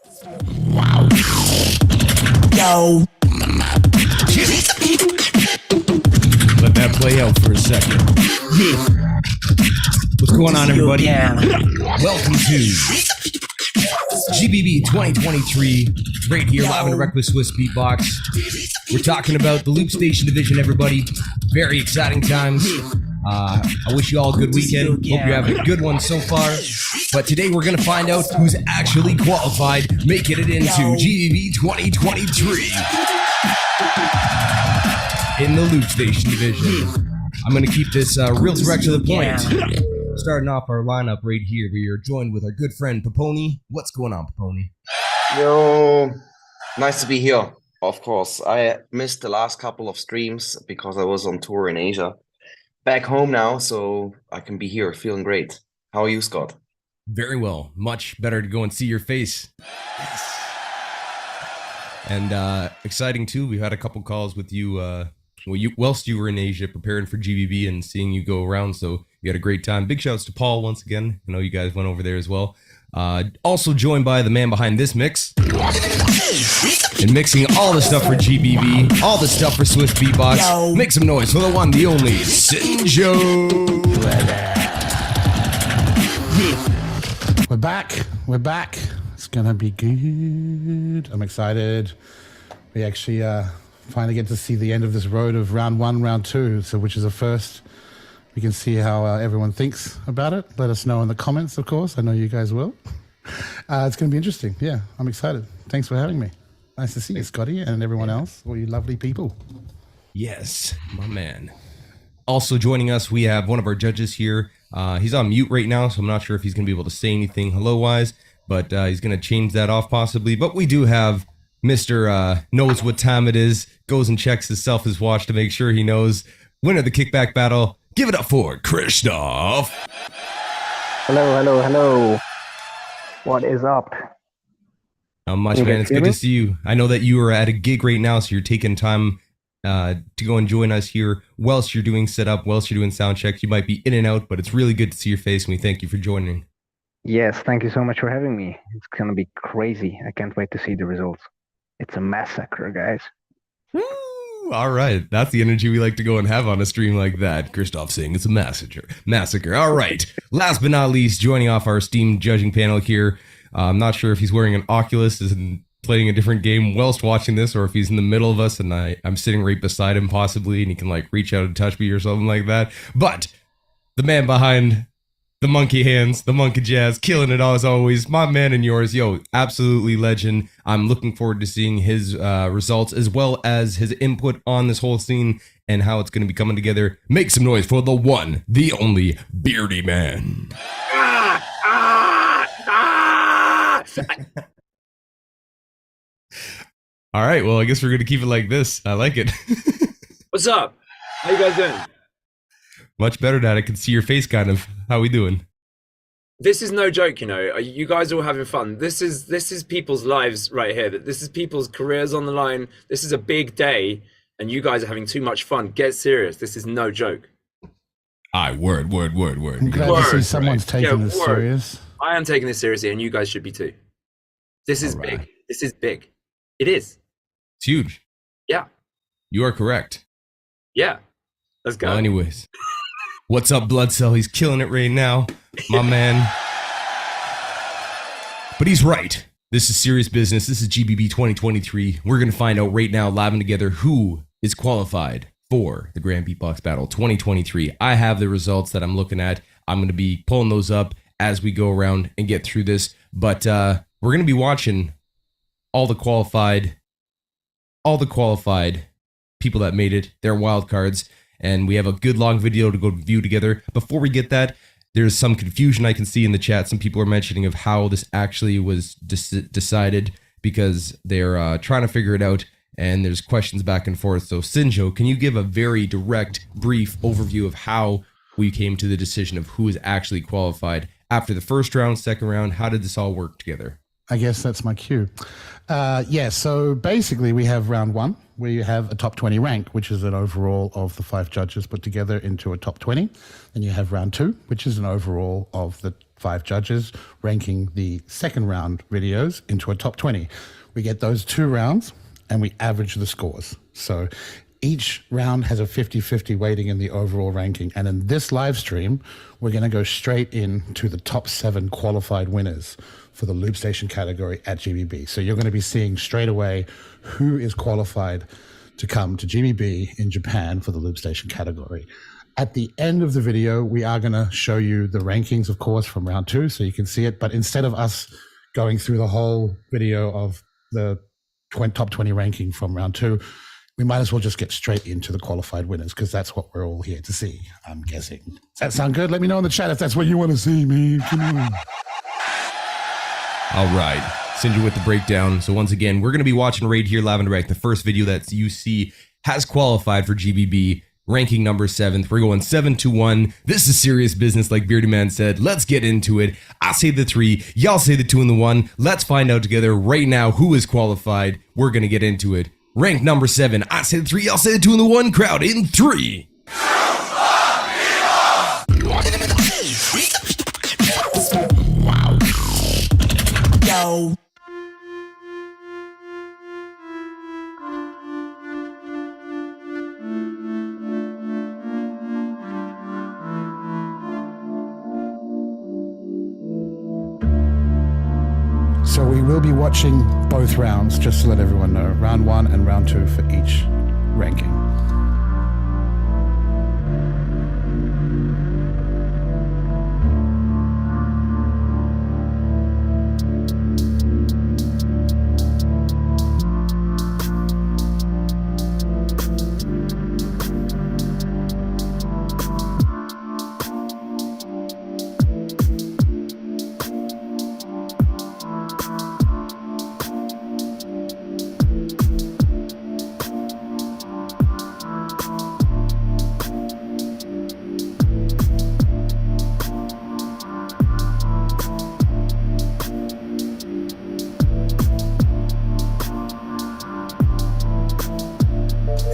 Yo. Let that play out for a second. What's going on, everybody? Welcome to GBB23, right here live and direct with Swissbeatbox. We're talking about the Loopstation division, everybody. Very exciting times. I wish you all a good weekend. Hope you're having a good one so far. But today we're going to find out who's actually qualified, making it into GBB 2023 in the Loopstation division. I'm going to keep this real direct to the point. Starting off our lineup right here, we are joined with our good friend Paponi. What's going on, Paponi? Yo, nice to be here. Of course, I missed the last couple of streams because I was on tour in Asia. Back home now, so I can be here, feeling great. How are you, Scott? Very well. Much better to go and see your face. Yes. And exciting too. We've had a couple calls with you. Whilst you were in Asia preparing for GBB and seeing you go around, so you had a great time. Big shouts to Paul once again. I know you guys went over there as well. Also joined by the man behind this mix and mixing all the stuff for GBB, all the stuff for Swissbeatbox. Make some noise for the one, the only Sinjo. We're back. We're back. It's gonna be good. I'm excited. We actually finally get to see the end of this road of round one, round two, so which is a first. We can see how everyone thinks about it. Let us know in the comments, of course. I know you guys will. It's going to be interesting. Yeah, I'm excited. Thanks for having me. Nice to see you, Scotty, and everyone else, all you lovely people. Yes, my man. Also joining us, we have one of our judges here. He's on mute right now, so I'm not sure if he's going to be able to say anything hello-wise, but he's going to change that off possibly. But we do have Mr. Knows what time it is, goes and checks his watch to make sure he knows. Winner of the kickback battle. Give it up for Christoph. Hello, hello, hello. What is up? Not much, man. It's good to see you. I know that you are at a gig right now, so you're taking time to go and join us here whilst you're doing setup, whilst you're doing sound checks. You might be in and out, but it's really good to see your face, and we thank you for joining. Yes, thank you so much for having me. It's going to be crazy. I can't wait to see the results. It's a massacre, guys. Woo! All right. That's the energy we like to go and have on a stream like that. Christoph saying it's a massacre. All right. Last but not least, joining off our esteemed judging panel here. I'm not sure if he's wearing an Oculus and playing a different game whilst watching this, or if he's in the middle of us and I'm sitting right beside him possibly, and he can like reach out and touch me or something like that. But the man behind the monkey hands, the monkey jazz, killing it all as always. My man and yours, yo, absolutely legend. I'm looking forward to seeing his results as well as his input on this whole scene and how it's going to be coming together. Make some noise for the one, the only Beardy Man. All right, well, I guess we're going to keep it like this. I like it. What's up? How you guys doing? Much better, Dad. I can see your face, kind of. How we doing? This is no joke, you know. You guys are all having fun. This is people's lives right here. This is people's careers on the line. This is a big day, and you guys are having too much fun. Get serious. This is no joke. Word. I'm glad to see someone's taking this serious. I am taking this seriously, and you guys should be too. This is big. This is big. It is. It's huge. Yeah. You are correct. Yeah. Let's go. Well, anyways. What's up, Blood Cell? He's killing it right now, my man. But he's right. This is serious business. This is GBB 2023. We're going to find out right now, live and together, who is qualified for the Grand Beatbox Battle 2023. I have the results that I'm looking at. I'm going to be pulling those up as we go around and get through this. But we're going to be watching all the qualified people that made it, their wild cards. And we have a good long video to go view together. Before we get that, there's some confusion I can see in the chat. Some people are mentioning of how this actually was decided because they're trying to figure it out. And there's questions back and forth. So Sinjo, can you give a very direct, brief overview of how we came to the decision of who is actually qualified after the first round, second round? How did this all work together? I guess that's my cue. Yeah, so basically we have round one, where you have a top 20 rank, which is an overall of the 5 judges put together into a top 20. Then you have round two, which is an overall of the 5 judges, ranking the second round videos into a top 20. We get those 2 rounds and we average the scores. So each round has a 50-50 weighting in the overall ranking. And in this live stream, we're going to go straight into the top 7 qualified winners for the Loopstation category at GBB. So you're going to be seeing straight away who is qualified to come to GBB in Japan for the Loopstation category. At the end of the video, we are going to show you the rankings, of course, from round 2, so you can see it. But instead of us going through the whole video of the top 20 ranking from round 2, we might as well just get straight into the qualified winners, because that's what we're all here to see, I'm guessing. Does that sound good? Let me know in the chat if that's what you want to see, man. Come on. All right, Sinja with the breakdown. So once again, we're going to be watching right here live and direct. The first video that you see has qualified for GBB, ranking number 7th. We're going 7-1. This is serious business, like Beardy Man said. Let's get into it. I say the 3, y'all say the 2 and the 1. Let's find out together right now who is qualified. We're going to get into it. Rank number 7. I say the 3, y'all say the 2 and the 1. Crowd in 3. Yo. So we will be watching both rounds, just to let everyone know. Round 1 and round 2 for each ranking.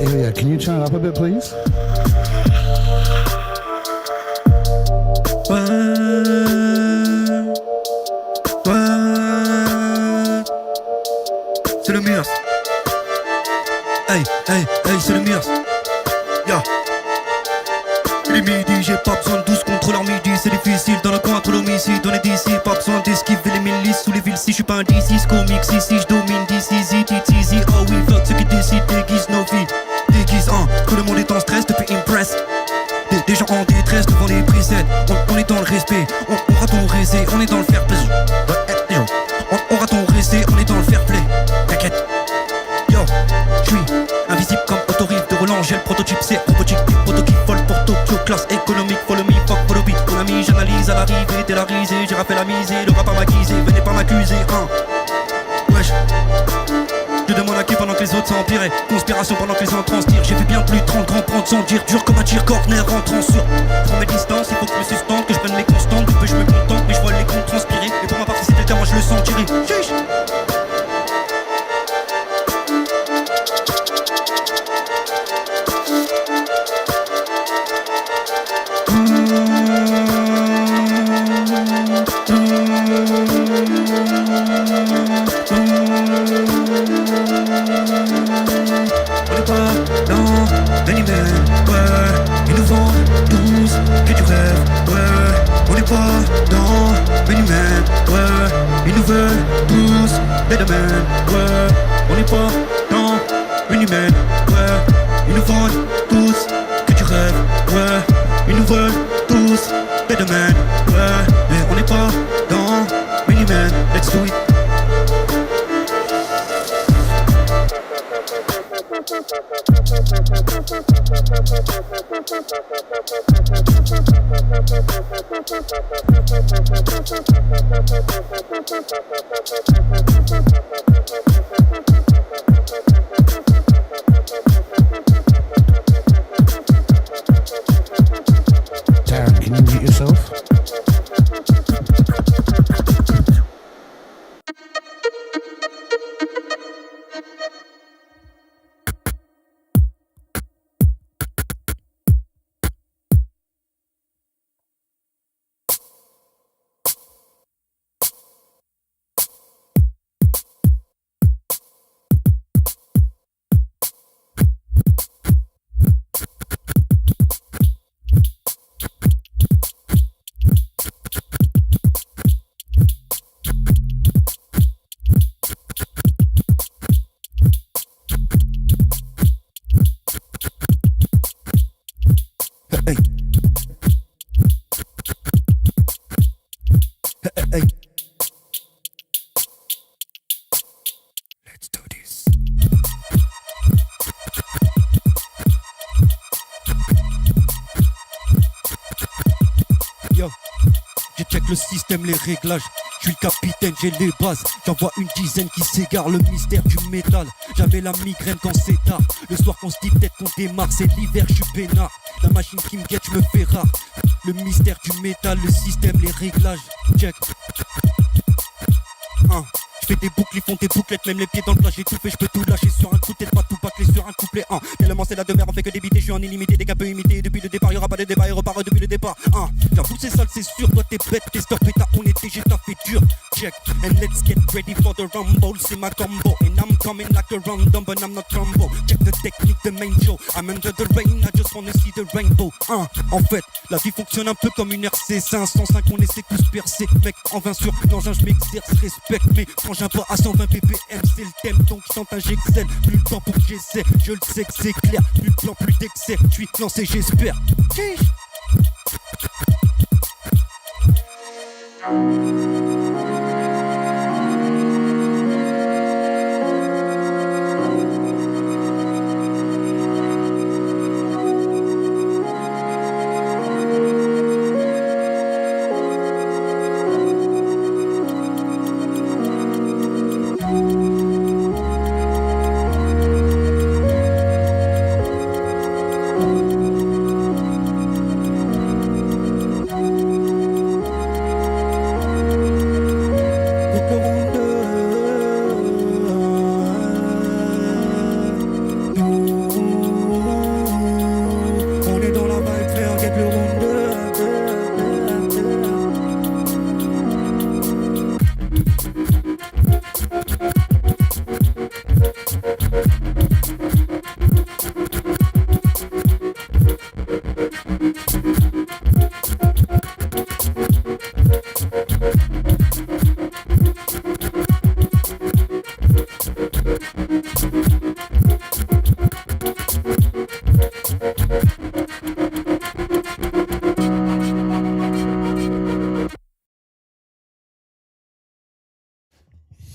Ilya, can you turn it up a bit, please? C'est le Mirsa. Hey, hey, hey, c'est le Mirsa. Yeah. Il est midi, j'ai pas besoin de 12 contrôleurs midi. C'est difficile dans le coin entre l'homicide. On est d'ici, pas besoin d'esquiver les milices sous les villes. Si je suis pas un D6 comics, ici je domine d'ici, it's easy. Oh oui, fuck ceux qui décident, déguisent nos vies. Déguise, que le monde est en stress depuis Impress. Des gens en détresse devant les presets. On est dans le respect, on aura ton récé, on est dans le fair play. On aura ton récé, on est dans le fair play. T'inquiète. Yo, j'suis invisible comme autorif de Roland. J'ai le prototype, c'est robotique, proto qui vole pour Tokyo. Classe économique, follow me, fuck, follow beat. Mon ami, j'analyse à l'arrivée, t'es la risée. J'ai rappelé la misée, le rap à m'accuser. Venez pas m'accuser, hein. Wesh. Je demande à qui pendant que les autres s'empiraient. Conspiration pendant que les autres transpirent. J'ai vu bien plus de 30 grands prendre sans dire. Dur comme un tir corner rentrant sur. Je prends mes distances, il faut que je me sustente. Que je prenne mes constantes, du peu je me contente. Mais je vois les comptes transpirer. Et pour ma part si c'était le cas, moi je le sentirais. Chiche. Darren, can you mute yourself? le système, les réglages. Je suis le capitaine, j'ai les bases. J'en vois une dizaine qui s'égarent, le mystère du métal. J'avais la migraine quand c'est tard. Le soir qu'on se dit peut-être qu'on démarre, c'est l'hiver, je suis peinard. La machine qui me guette, je me fais rare. Le mystère du métal, le système, les réglages. Check. Je fais des boucles, ils font des bouclettes, même les pieds dans le plat, j'ai tout fait, je peux tout lâcher sur un coup de tête, pas tout bâcler sur un couplet. Tellement c'est la demeure, on fait que débiter, je suis en illimité, des cas peu imités. Depuis le départ, y'aura pas de débat, il repart depuis le départ. J'avoue c'est sale, c'est sûr, toi t'es bête, t'es stop, bêta, on était, j'ai taffé dur. Check, and let's get ready for the rumble, c'est ma combo. And I'm coming like a random, but I'm not Trumbo. Check the technique, the main show, I'm under the rain, I just wanna see the rainbow. En fait, la vie fonctionne un peu comme une RC 505, on essaie tous percer. Mec, en 20 sur l'engin, je m'exerce, respecte mes frangins pas à 120 ppm, c'est le thème, donc sans un j'excelle. Plus le temps pour que j'essaie, je le sais que c'est clair. Plus de plan, plus d'excès, je suis lancé, j'espère.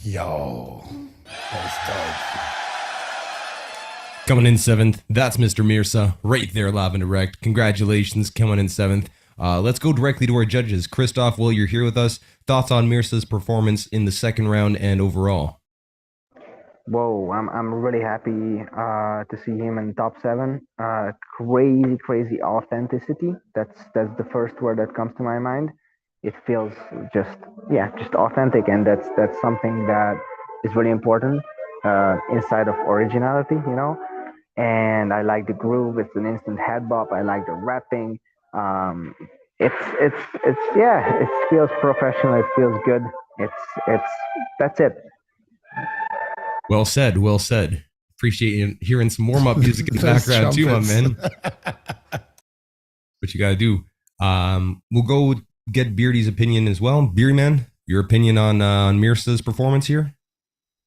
Yo, that's dope. Coming in 7th, that's Mr. Mirsa, right there live and direct. Congratulations, coming in 7th. Let's go directly to our judges. Christoph, while you're here with us, thoughts on Mirsa's performance in the second round and overall? Whoa, I'm really happy to see him in top 7. Crazy authenticity. That's the first word that comes to my mind. It feels just authentic, and that's something that is really important inside of originality, you know. And I like the groove. It's an instant head bop. I like the rapping. It feels professional. It feels good. That's it. Well said. Well said. Appreciate hearing some warm up music in the background too, my man. What you gotta do? We'll go get Beardy's opinion as well. Beardy man, your opinion on Mirsa's performance here?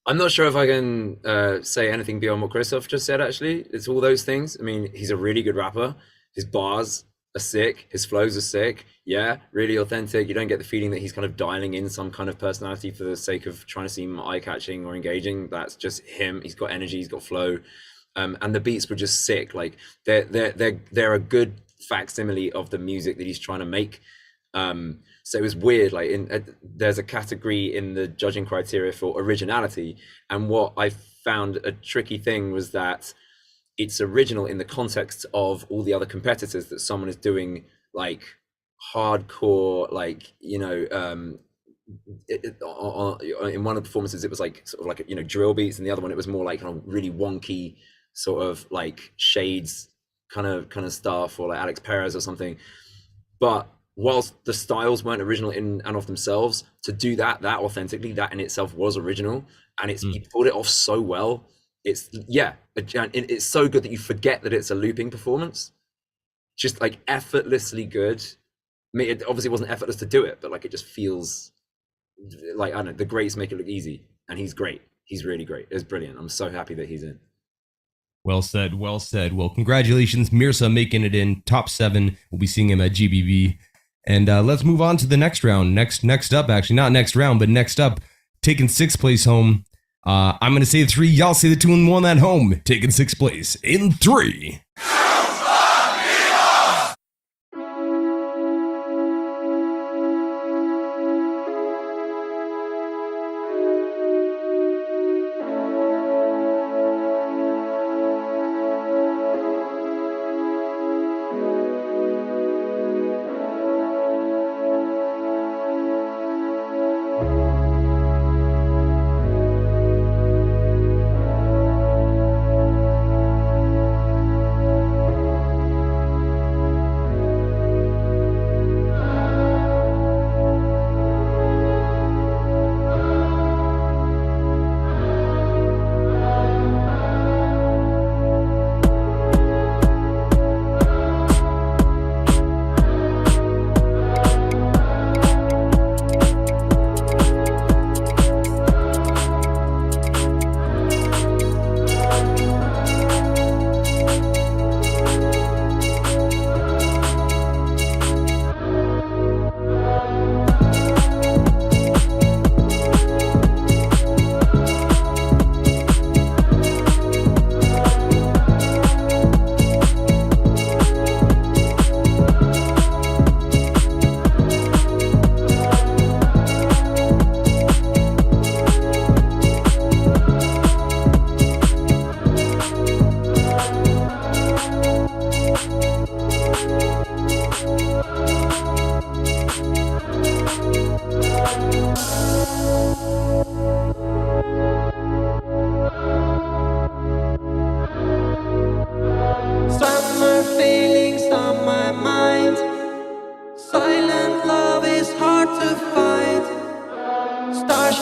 I'm not sure if I can say anything beyond what Christoph just said, actually. It's all those things. I mean, he's a really good rapper. His bars are sick. His flows are sick. Yeah, really authentic. You don't get the feeling that he's kind of dialing in some kind of personality for the sake of trying to seem eye-catching or engaging. That's just him. He's got energy. He's got flow. And the beats were just sick. Like, they're a good facsimile of the music that he's trying to make. So it was weird, like there's a category in the judging criteria for originality, and what I found a tricky thing was that it's original in the context of all the other competitors, that someone is doing like hardcore, like, you know, in one of the performances it was like sort of like, you know, drill beats, and the other one it was more like kind of really wonky sort of like shades kind of stuff, or like Alex Perez or something. But whilst the styles weren't original in and of themselves, to do that authentically, that in itself was original, and he pulled it off so well. It's it's so good that you forget that it's a looping performance. Just like effortlessly good. I mean, it obviously wasn't effortless to do it, but like it just feels like, I don't know, the greats make it look easy, and he's great. He's really great. It's brilliant. I'm so happy that he's in. Well said. Well said. Well, congratulations, Mirsa, making it in top 7. We'll be seeing him at GBB. And let's move on to the next round. Next up, actually, not next round, but next up, taking 6th place home. I'm going to say the 3, y'all say the 2 and 1 at home. Taking 6th place in 3.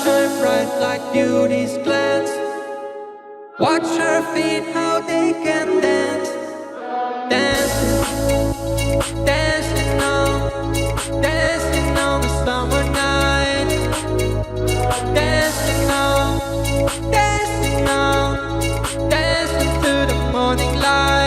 shine bright like beauty's glance. Watch her feet, how they can dance. Dancing, dancing on the summer night. Dancing to the morning light.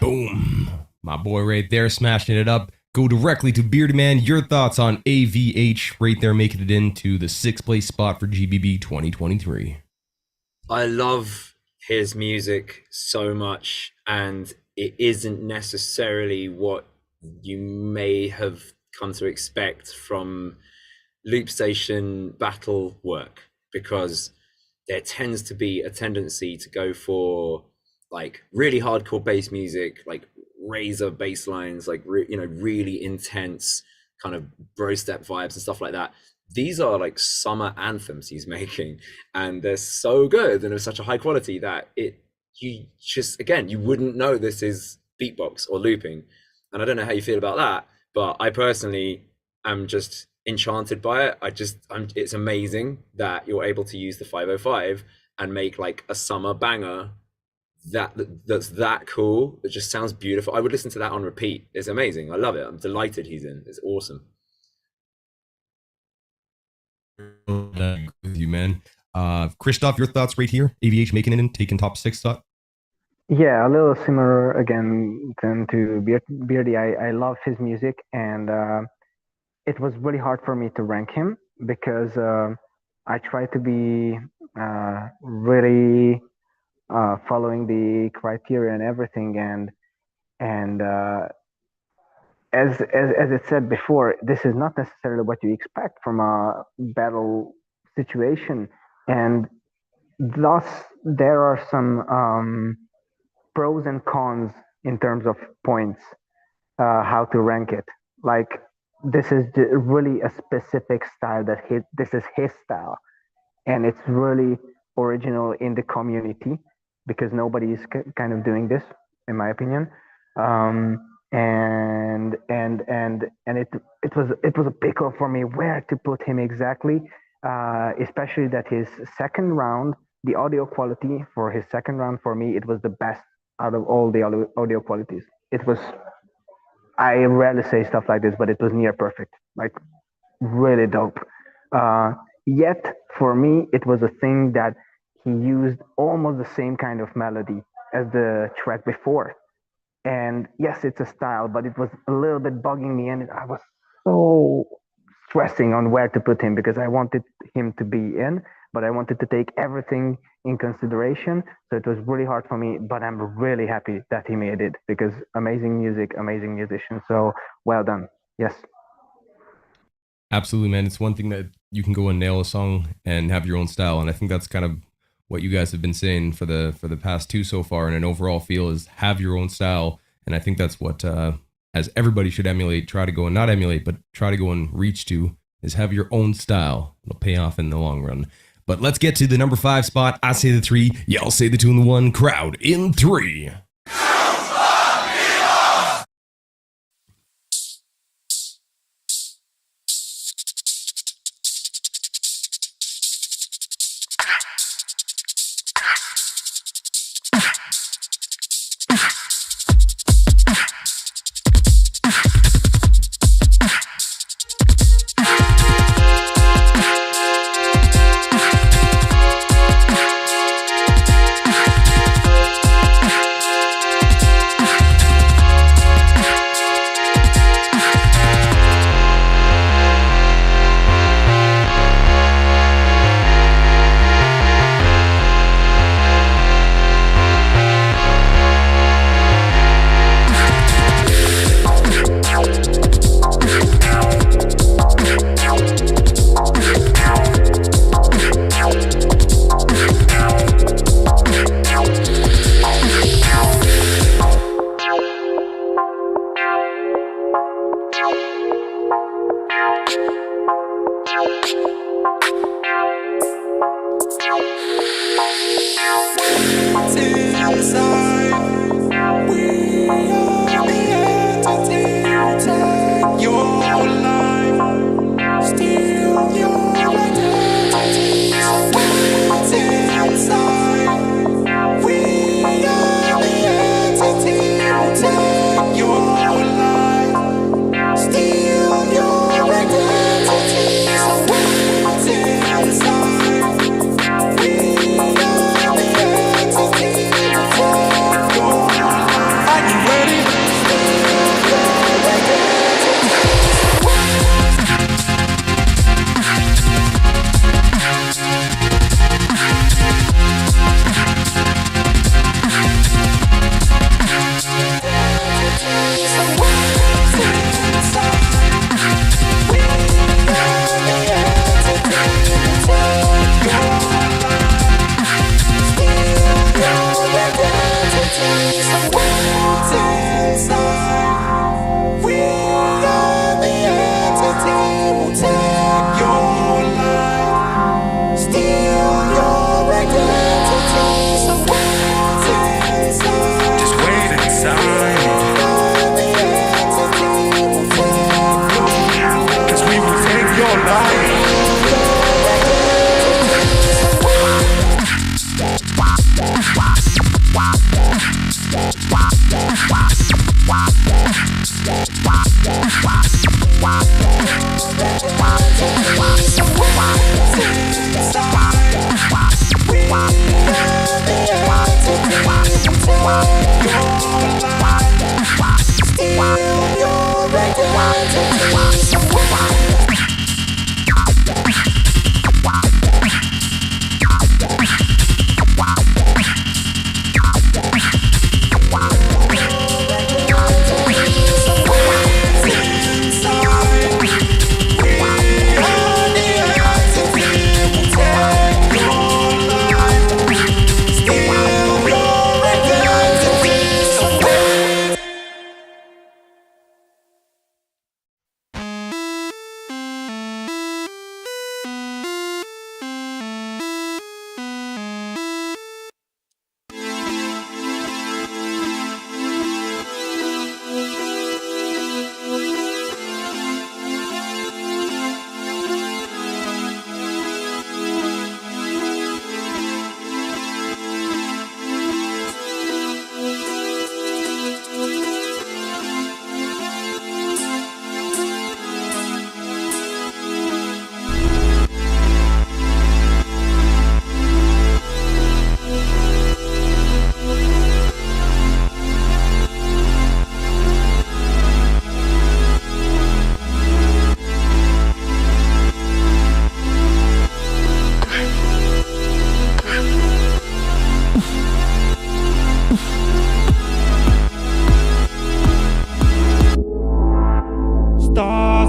Boom. My boy right there smashing it up. Go directly to Beardy Man. Your thoughts on AVH right there making it into the 6th place spot for GBB 2023. I love his music so much, and it isn't necessarily what you may have come to expect from Loopstation battle work, because there tends to be a tendency to go for like really hardcore bass music, like razor bass lines, like really intense kind of bro step vibes and stuff like that. These are like summer anthems he's making, and they're so good and of such a high quality that you wouldn't know this is beatbox or looping. And I don't know how you feel about that, but I personally am just enchanted by it. It's amazing that you're able to use the 505 and make like a summer banger that's that cool. It just sounds beautiful. I would listen to that on repeat. It's amazing. I love it. I'm delighted he's in. It's awesome. With you, man. Christoph, your thoughts right here. AVH making it in, taking top 6 spot. Yeah, a little similar again than to Beardy. I love his music, and it was really hard for me to rank him because I try to be really following the criteria and everything, and as it said before, this is not necessarily what you expect from a battle situation, and thus there are some pros and cons in terms of points, how to rank it. Like, this is really a specific style this is his style, and it's really original in the community because nobody is kind of doing this, in my opinion. And it was a pickle for me where to put him exactly, especially that his second round, the audio quality for his second round, for me, it was the best out of all the audio qualities. It was, I rarely say stuff like this, but it was near perfect, like really dope. Yet for me, it was a thing that he used almost the same kind of melody as the track before. And yes, it's a style, but it was a little bit bugging me, and I was so stressing on where to put him because I wanted him to be in, but I wanted to take everything in consideration. So it was really hard for me, but I'm really happy that he made it because amazing music, amazing musician. So well done. Yes. Absolutely, man. It's one thing that you can go and nail a song and have your own style. And I think that's kind of what you guys have been saying for the past 2 so far, and an overall feel is have your own style. And I think that's what as everybody should emulate, try to go and not emulate, but try to go and reach to, is have your own style. It'll pay off in the long run. But let's get to the number 5 spot. I say the 3, y'all say the 2 and the 1. Crowd in 3.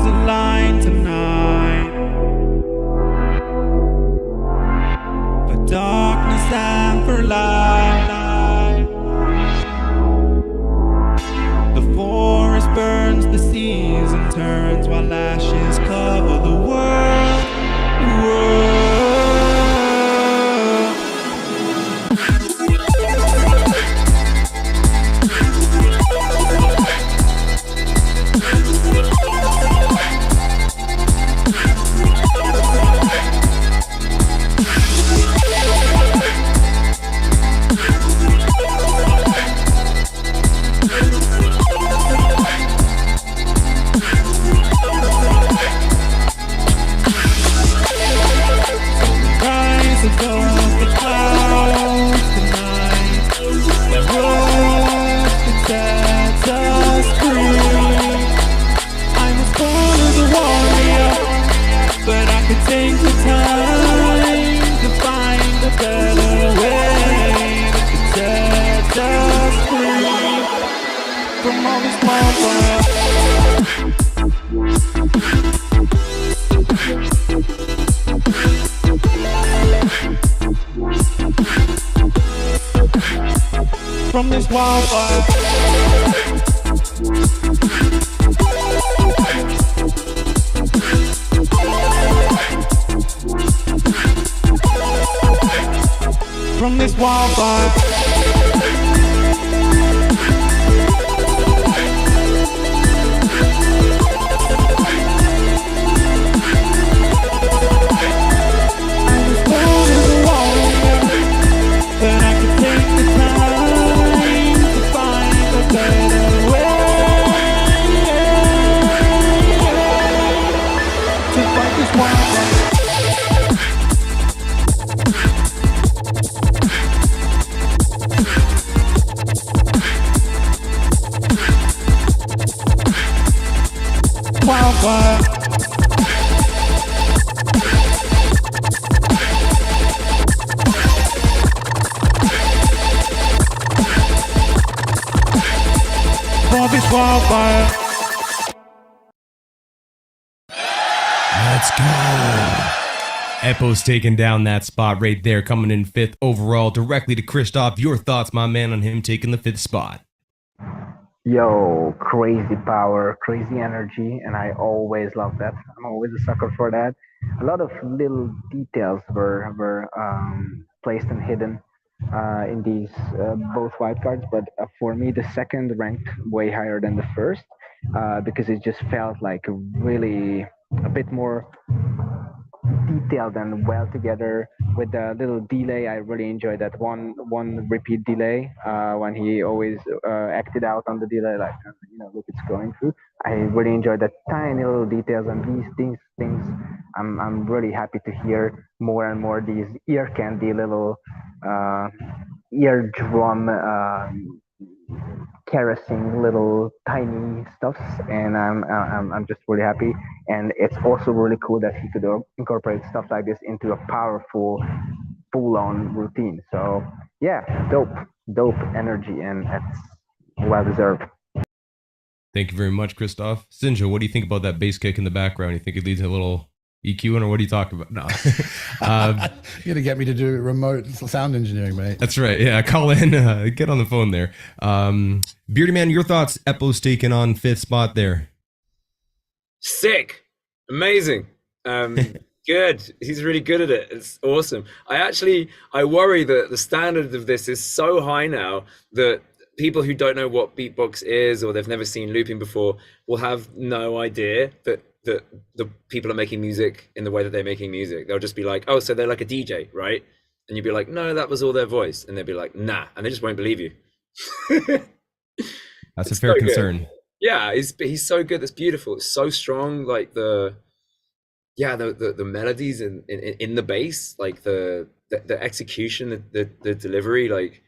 stars align tonight. For darkness and for light. The forest burns, the season turns, while ashes cover the world. Rise above the clouds tonight, that rush that sets us free. I was born as a warrior, but I could take the time to find a better way that could set us free from all this wildfire. From this wildfire. From this wildfire. But I could take the time to find a better way to fight this wildfire. Wildfire. For this wildfire. Let's go. Epos taking down that spot right there, coming in 5th overall, directly to Christoph. Your thoughts, my man, on him taking the 5th spot? Yo, crazy power, crazy energy, and I always love that. I'm always a sucker for that. A lot of little details were placed and hidden in these both wildcards, but for me, the second ranked way higher than the first because it just felt like really a bit more detailed and well together with the little delay. I really enjoyed that one repeat delay when he always acted out on the delay, like look, it's going through. I really enjoyed that tiny little details, and these things I'm really happy to hear more and more, these ear candy little eardrum caressing little tiny stuffs, and I'm just really happy. And it's also really cool that he could incorporate stuff like this into a powerful full-on routine. So yeah, dope energy, and it's well deserved. Thank you very much, Christoph. Sinja, what do you think about that bass kick in the background? You think it leads to a little EQing, or what are you talking about? No. You're gonna get me to do remote sound engineering, mate. That's right. Yeah, call in, get on the phone there. Beardy Man, your thoughts? Epos taking on 5th spot there. Sick, amazing, good. He's really good at it. It's awesome. I worry that the standard of this is so high now that people who don't know what beatbox is, or they've never seen looping before, will have no idea that the people are making music in the way that they're making music. They'll just be like, oh, so they're like a DJ, right? And you'd be like, no, that was all their voice. And they'd be like, nah, and they just won't believe you. That's a fair concern. Good. Yeah, he's so good. That's beautiful. It's so strong. Like the melodies in the bass, like the execution, the delivery, like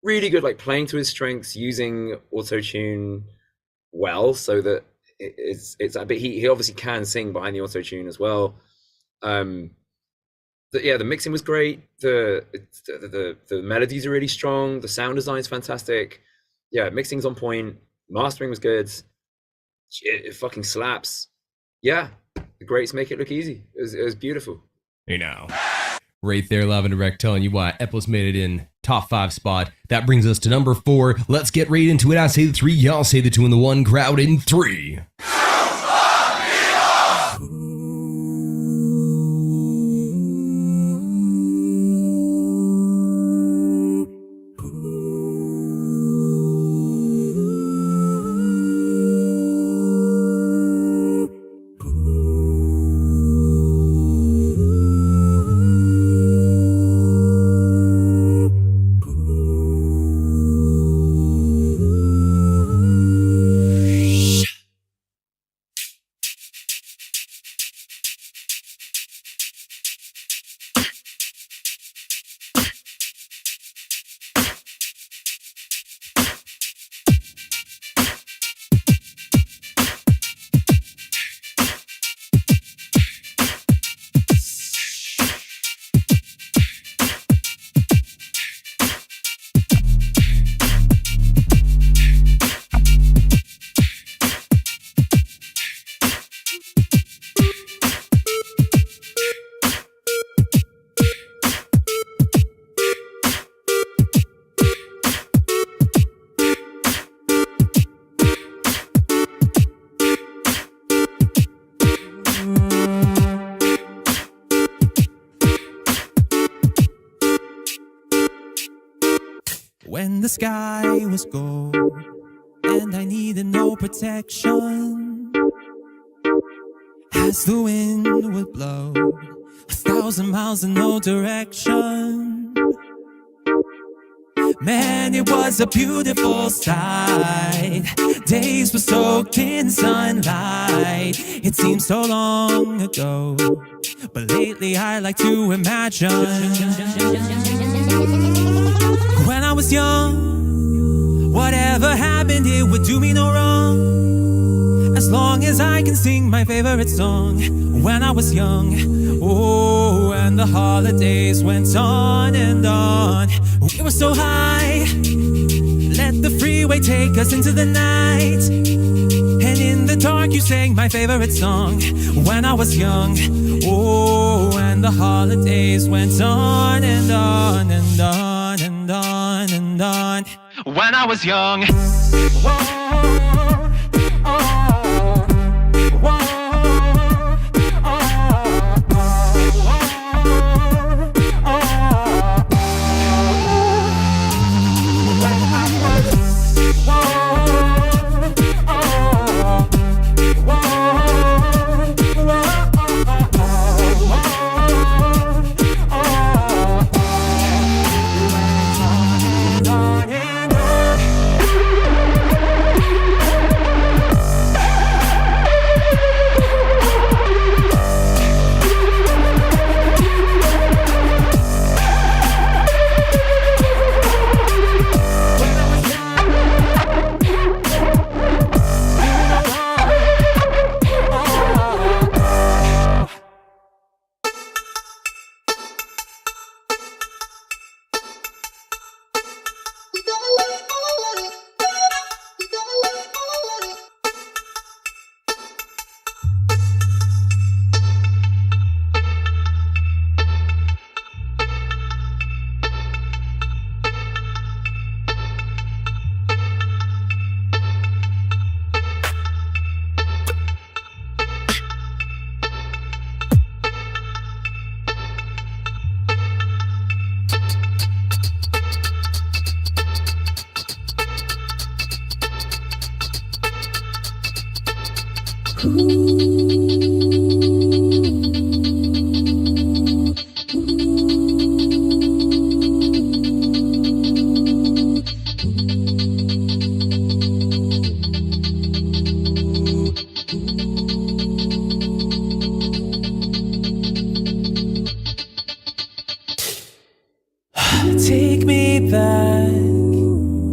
really good. Like playing to his strengths, using auto-tune well, so that it's a bit. He obviously can sing behind the auto-tune as well. The mixing was great. The melodies are really strong. The sound design is fantastic. Yeah, mixing's on point. Mastering was good. It fucking slaps. yeah, the greats make it look easy. It was beautiful. You know, right there, live and direct, telling you why Epos made it in top 5 spot. That brings us to number 4. Let's get right into it. I say the 3, y'all say the 2 and the 1. Crowd in 3. When the sky was gold and I needed no protection, as the wind would blow 1,000 miles in no direction. Man, it was a beautiful sight. Days were soaked in sunlight. It seems so long ago, but lately I like to imagine. When I was young, whatever happened, it would do me no wrong, as long as I can sing my favorite song. When I was young, oh, and the holidays went on and on. We were so high, let the freeway take us into the night, and in the dark you sang my favorite song. When I was young, oh, and the holidays went on and on and on and on and on. When I was young, take me back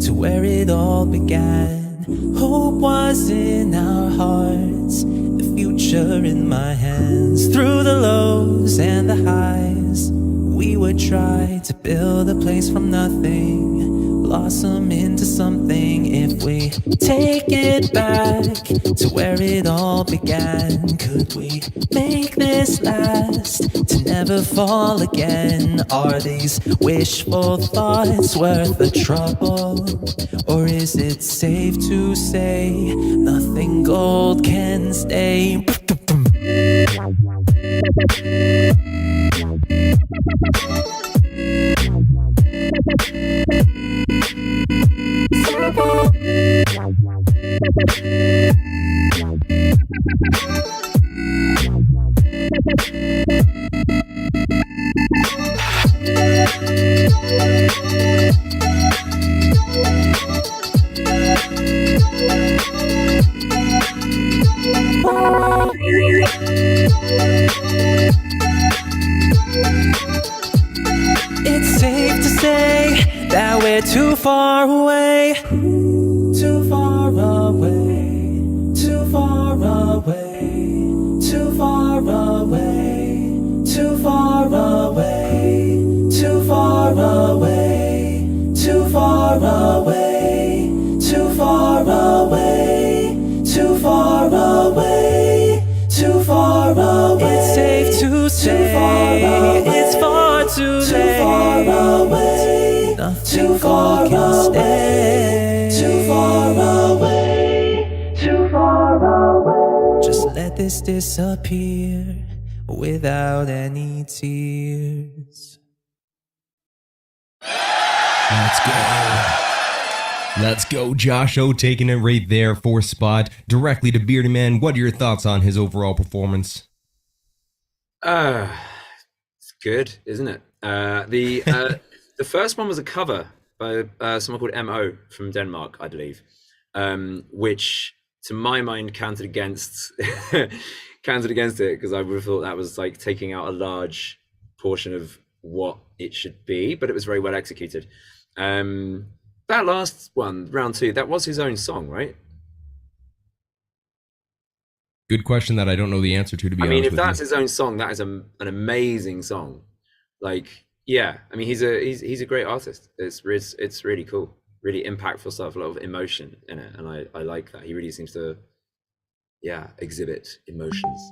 to where it all began. Hope was in our hearts, the future in my hands. Through the lows and the highs, we would try to build a place from nothing, blossom into something if we take it back to where it all began. Could we make this last to never fall again? Are these wishful thoughts worth the trouble? Or is it safe to say nothing gold can stay? It's safe to say that we're too far away, too far away, too far away, too far away, too far away, too far away, too far away, too far away, too far away, too far away. It's safe to say it's far too late. Nothing far can stay. Too far away. Too far away. Just let this disappear without any tears. Let's go. Let's go. Josh O taking it right there, 4th spot. Directly to Beardy Man. What are your thoughts on his overall performance? It's good, isn't it? The first one was a cover by someone called MO from Denmark, I believe, which to my mind counted against it, because I would have thought that was like taking out a large portion of what it should be, but it was very well executed. That last one, round 2, that was his own song, right? Good question that I don't know the answer to be honest with you. I mean, if that's his own song, that is an amazing song. Like, yeah, I mean, he's a great artist. It's really cool, really impactful stuff, a lot of emotion in it, and I like that. He really seems to, exhibit emotions.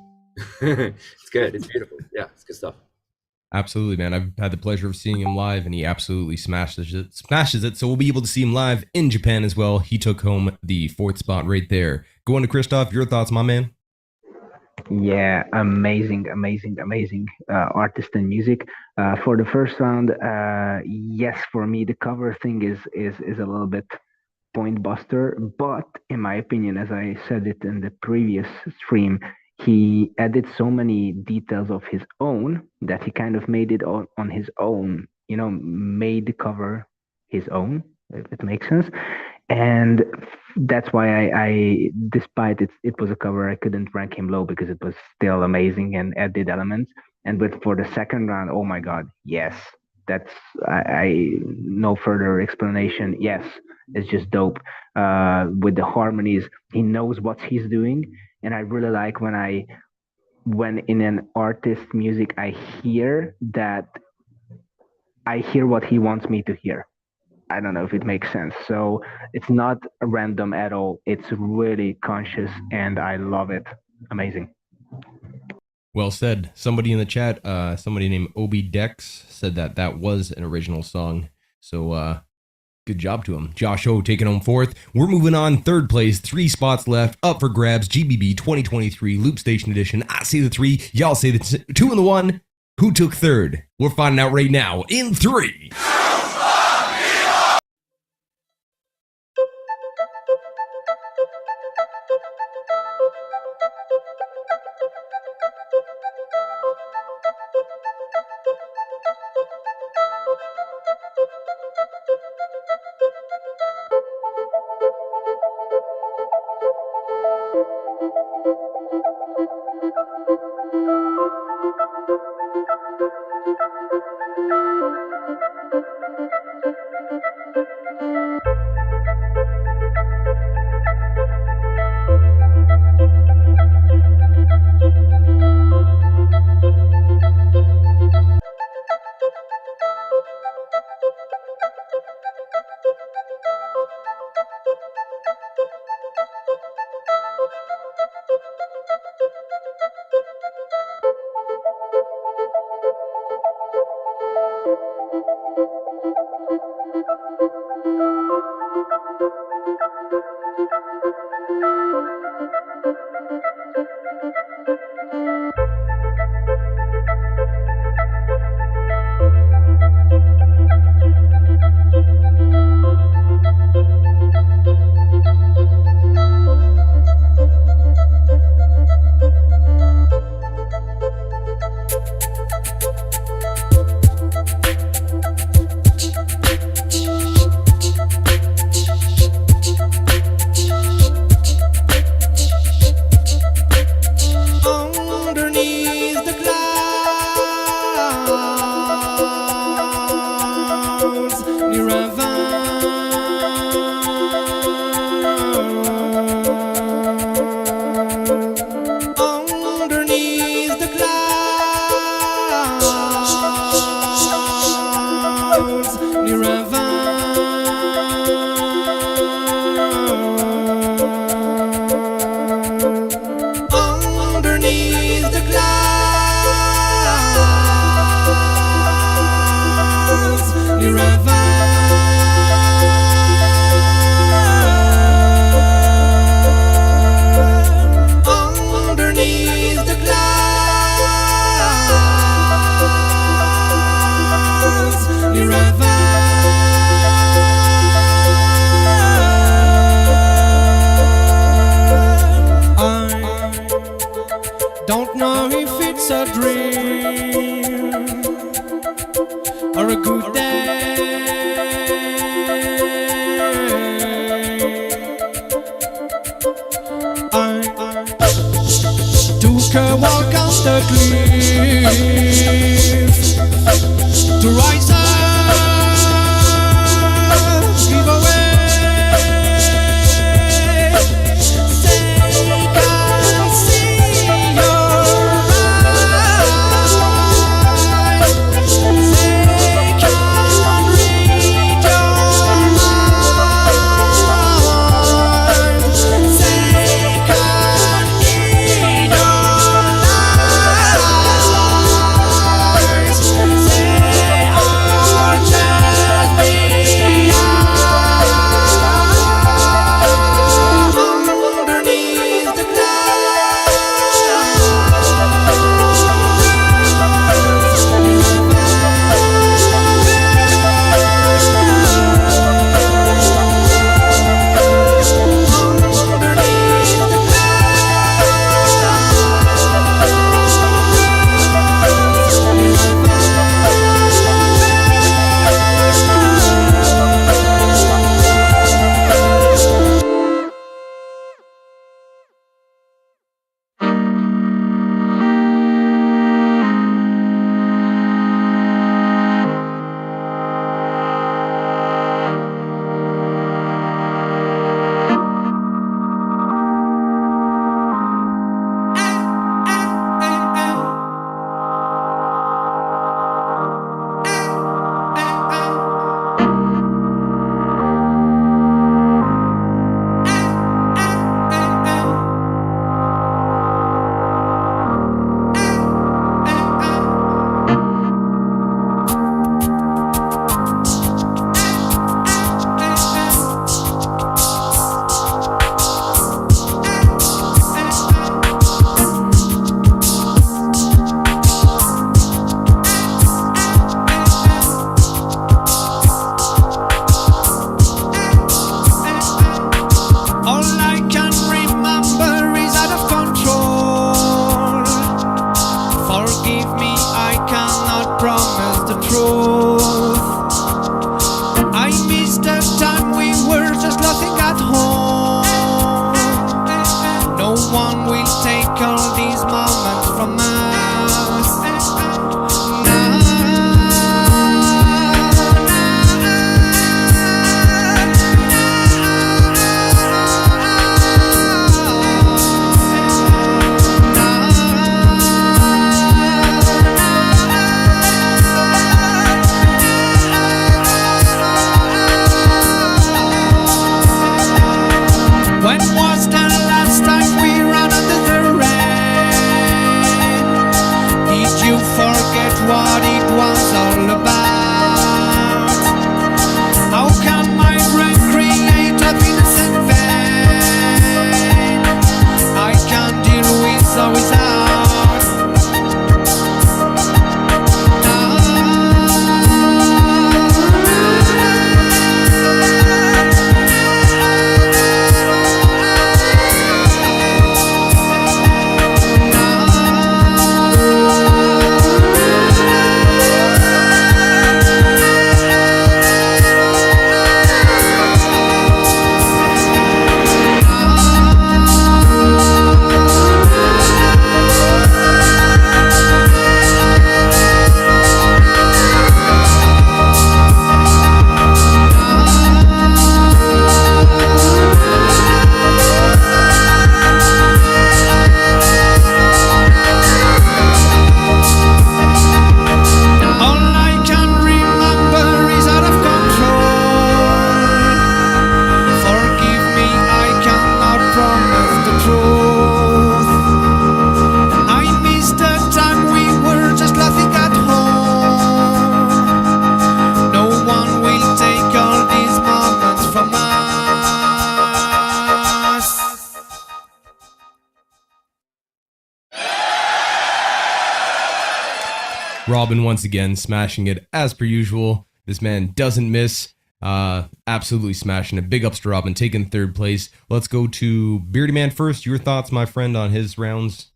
It's good. It's beautiful. Yeah, it's good stuff. Absolutely, man. I've had the pleasure of seeing him live, and he absolutely smashes it. So we'll be able to see him live in Japan as well. He took home the 4th spot right there. Going to Christoph, your thoughts, my man? Yeah, amazing artist and music. For the first round, yes, for me the cover thing is a little bit point buster, but in my opinion, as I said it in the previous stream, he added so many details of his own that he kind of made it on his own, made the cover his own, if it makes sense. And that's why I despite it was a cover, I couldn't rank him low because it was still amazing and added elements. And for the second round, oh my God, yes, that's I no further explanation. Yes, it's just dope. With the harmonies, he knows what he's doing, and I really like when in an artist's music I hear what he wants me to hear. I don't know if it makes sense. So it's not random at all. It's really conscious, and I love it. Amazing. Well said. Somebody in the chat, somebody named Obi Dex said that was an original song. So good job to him. Josh O taking home 4th. We're moving on. 3rd place, 3 spots left, up for grabs. GBB 2023 Loopstation Edition. I say the 3, y'all say the 2 and the 1. Who took 3rd? We're finding out right now in 3. if it's a dream or a good day. I took a walk on the cliff to rise up, give away. Robin once again smashing it as per usual. This man doesn't miss. Absolutely smashing it. Big ups to Robin, taking third place. Let's go to Beardy Man first. Your thoughts, my friend, on his rounds?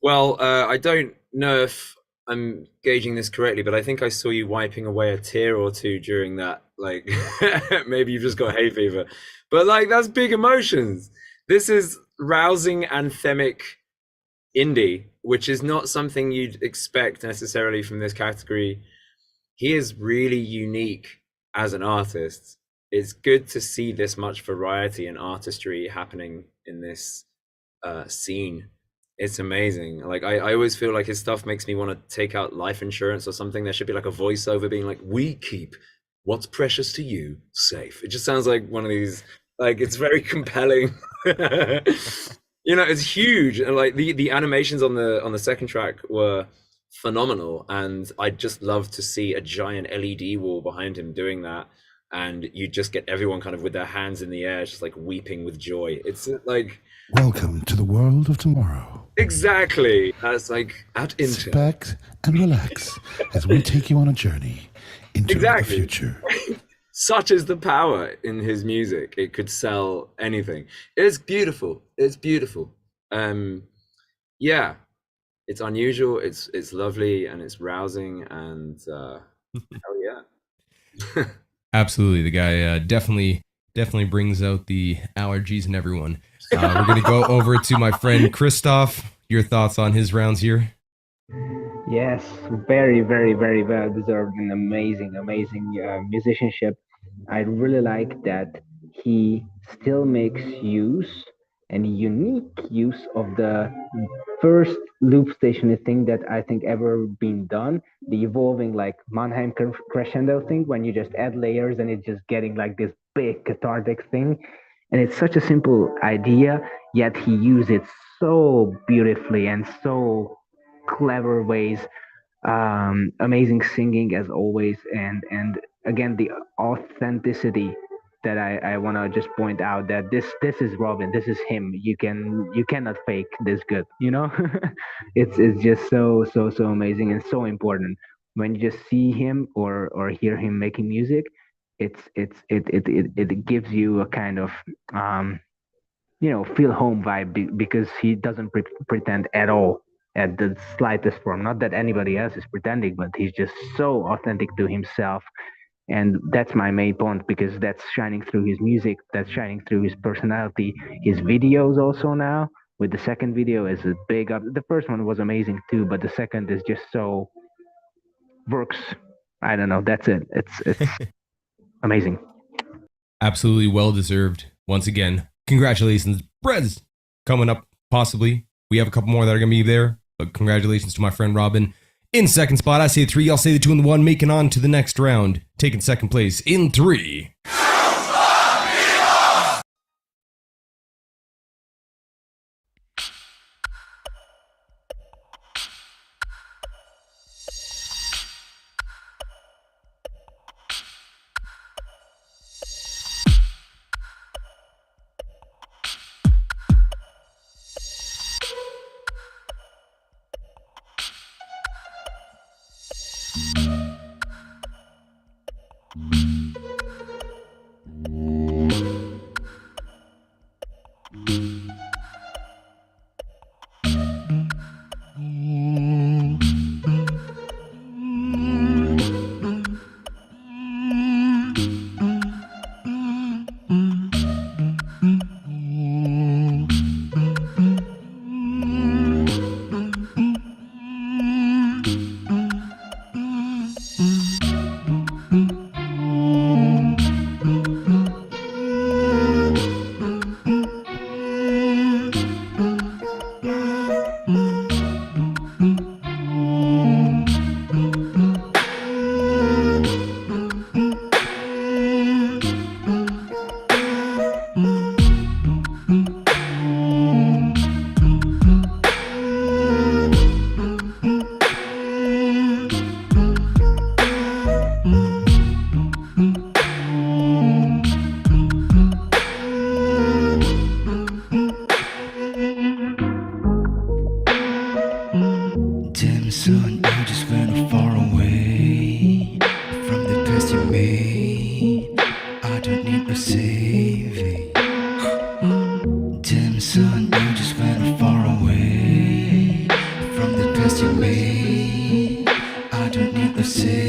Well, I don't know if I'm gauging this correctly, but I think I saw you wiping away a tear or two during that. Like, maybe you've just got hay fever, but like, that's big emotions. This is rousing anthemic indie, which is not something you'd expect necessarily from this category. He is really unique as an artist. It's good to see this much variety and artistry happening in this scene. It's amazing. Like I always feel like his stuff makes me want to take out life insurance or something. There should be like a voiceover being like, "We keep what's precious to you safe." It just sounds like one of these. Like it's very compelling. You know, it's huge, and like the animations on the second track were phenomenal, and I'd just love to see a giant LED wall behind him doing that, and you just get everyone kind of with their hands in the air, just like weeping with joy. It's like Welcome to the world of tomorrow. exactly that's like at Sit Intel. back and relax as we take you on a journey into Exactly. the future. Such is the power in his music. It could sell anything. It's beautiful. It's beautiful. Yeah, it's unusual. It's lovely and it's rousing and hell yeah. Absolutely, the guy definitely brings out the allergies in everyone. We're gonna go over to my friend Christoph. Your thoughts on his rounds here? Yes, very, very, very well deserved and amazing, amazing musicianship. I really like that he still makes use and unique use of the first loop station thing that I think ever been done. The evolving like Mannheim crescendo thing when you just add layers and it's just getting like this big cathartic thing. And it's such a simple idea, yet he used it so beautifully and so clever ways. Amazing singing as always, and again the authenticity that I want to just point out that this is Robin, this is him. You cannot fake this good, you know. It's just so amazing and so important when you just see him or hear him making music. It gives you a kind of feel home vibe because he doesn't pretend at all at the slightest form. Not that anybody else is pretending, but he's just so authentic to himself. And that's my main point because that's shining through his music, that's shining through his personality, his videos also now. With the second video is a big up. The first one was amazing too, but the second is just so works. I don't know. That's it. It's amazing. Absolutely well deserved. Once again, congratulations, Brez. Coming up, possibly. We have a couple more that are going to be there, but congratulations to my friend Robin. In second spot, I say 3, I'll say the 2 and the 1, making on to the next round. Taking second place in 3. Damn son, you just went far away from the past you made. I don't need no saving. Damn son, you just went far away person me. I don't need no saving.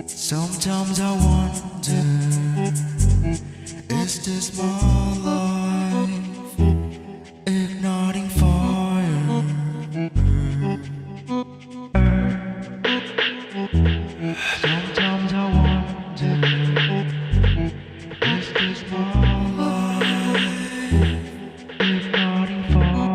Sometimes I wonder, is this my life? Igniting fire. Sometimes I wonder, is this my life? Igniting fire.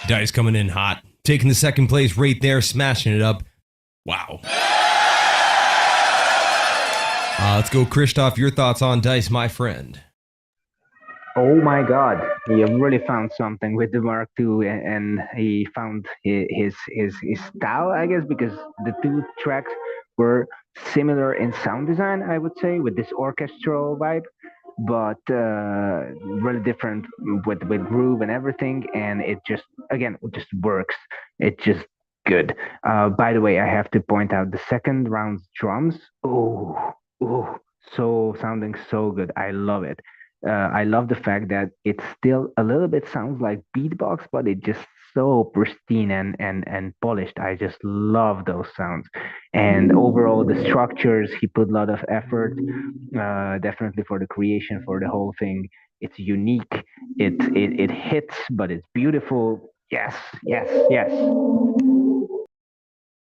Dice coming in hot. Taking the second place right there, smashing it up. Wow. Let's go, Christoph. Your thoughts on Dice, my friend. Oh my God, he really found something with the Mark II, and he found his style, I guess, because the two tracks were similar in sound design, I would say, with this orchestral vibe, but really different with groove and everything, and it just works. It just good. By the way, I have to point out the second round's drums. Oh, so sounding so good. I love it. I love the fact that it still a little bit sounds like beatbox, but it just so pristine and polished. I just love those sounds. And overall, the structures, he put a lot of effort, definitely for the creation, for the whole thing. It's unique. It hits, but it's beautiful. Yes.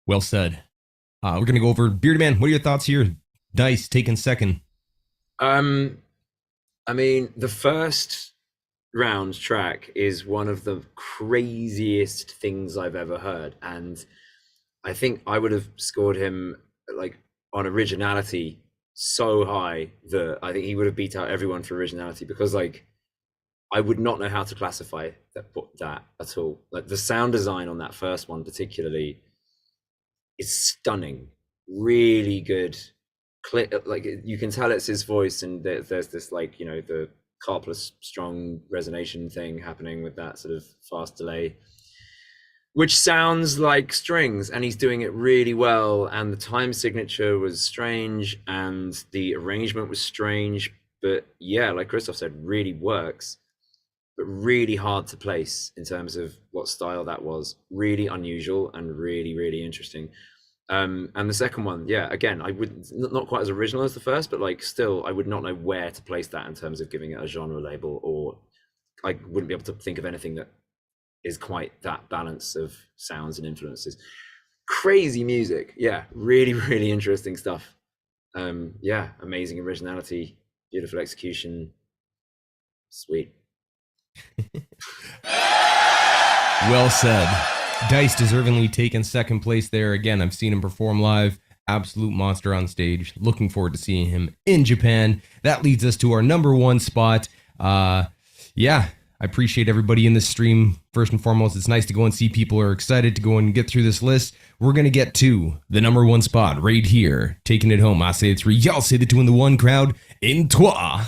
Well said. We're going to go over Bearded Man. What are your thoughts here? Dice taking second. I mean, the first round track is one of the craziest things I've ever heard, and I think I would have scored him like on originality so high that I think he would have beat out everyone for originality, because like I would not know how to classify that at all. Like the sound design on that first one particularly is stunning, really good. Like you can tell it's his voice, and there's this like, you know, the carpless strong resonation thing happening with that sort of fast delay, which sounds like strings, and he's doing it really well. And the time signature was strange, and the arrangement was strange, but yeah, like Christoph said, really works, but really hard to place in terms of what style that was. Really unusual and really interesting. And the second one, yeah, again, I would not quite as original as the first, but like still I would not know where to place that in terms of giving it a genre label, or I wouldn't be able to think of anything that is quite that balance of sounds and influences. Crazy music. Yeah, really interesting stuff. Yeah, amazing originality, beautiful execution. Sweet. Well said. Dice deservingly taken second place there. Again, I've seen him perform live. Absolute monster on stage. Looking forward to seeing him in Japan. That leads us to our number one spot. Yeah, I appreciate everybody in this stream. First and foremost, it's nice to go and see people are excited to go and get through this list. We're going to get to the number one spot right here. Taking it home. I say the 3. Y'all say the 2 in the 1 crowd. In toi.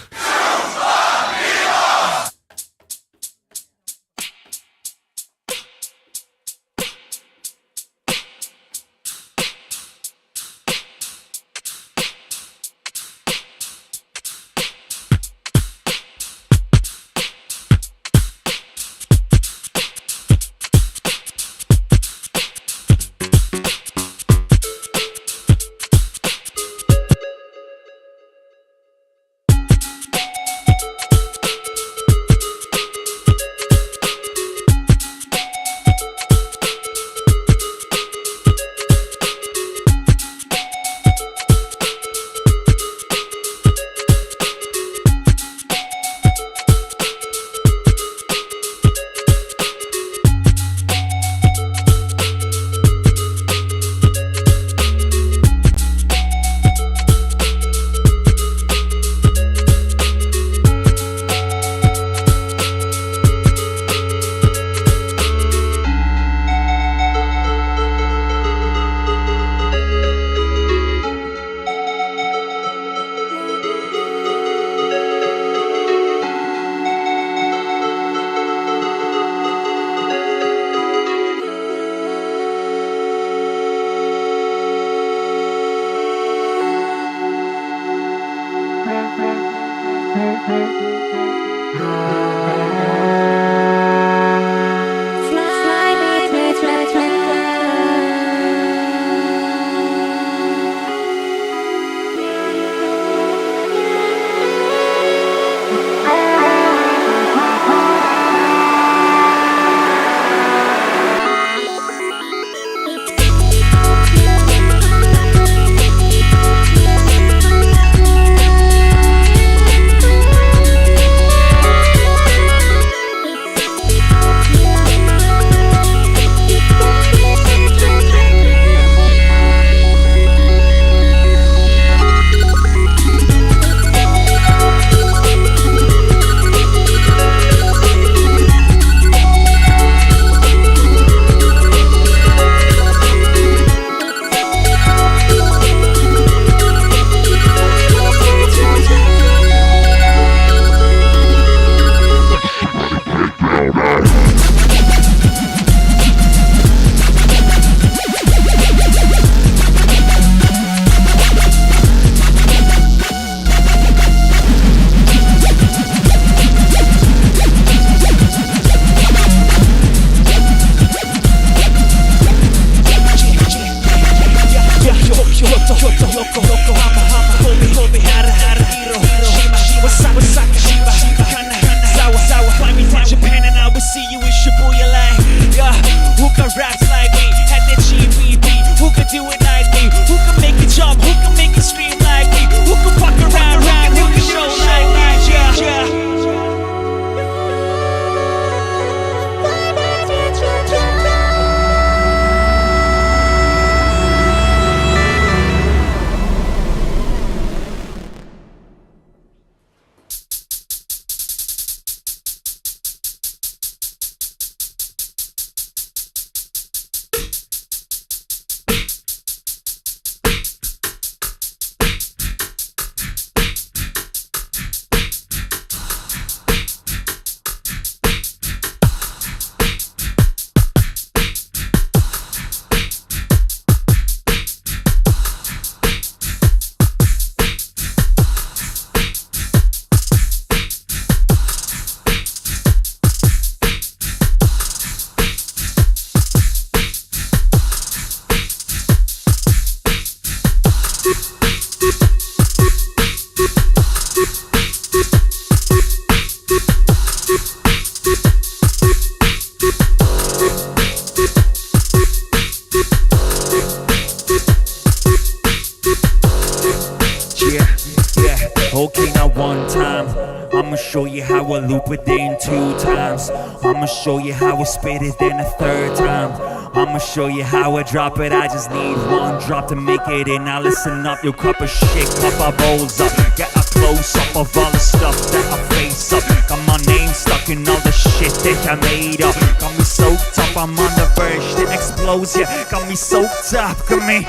Okay, now one time, I'ma show you how I loop it in 2 times. I'ma show you how I spit it then a 3rd time. I'ma show you how I drop it, I just need 1 drop to make it in. Now listen up, your cup of shit, cup our bowls up. Get a close up of all the stuff that I face up. Got my name stuck in all the shit that I made up. Got me soaked up, I'm on the verge to explode, yeah. Got me soaked up, got me.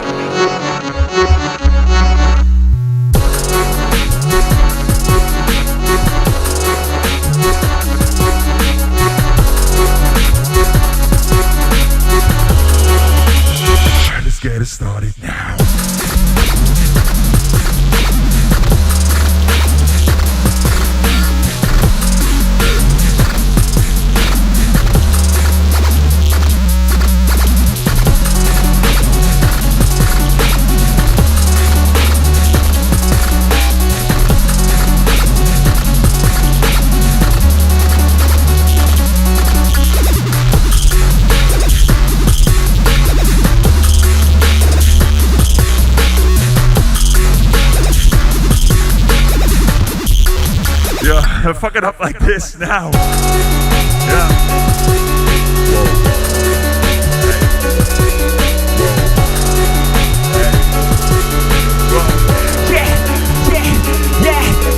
Let's get it started now. Fuck it up like this now. Yeah.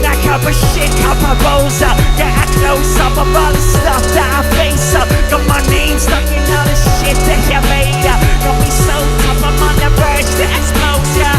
That cup of shit, cup of bowls up. Get a close up of all the stuff that I face up. Got my name stuck in all the shit that you made up. Got me so tough, I'm on the verge to explode, yeah.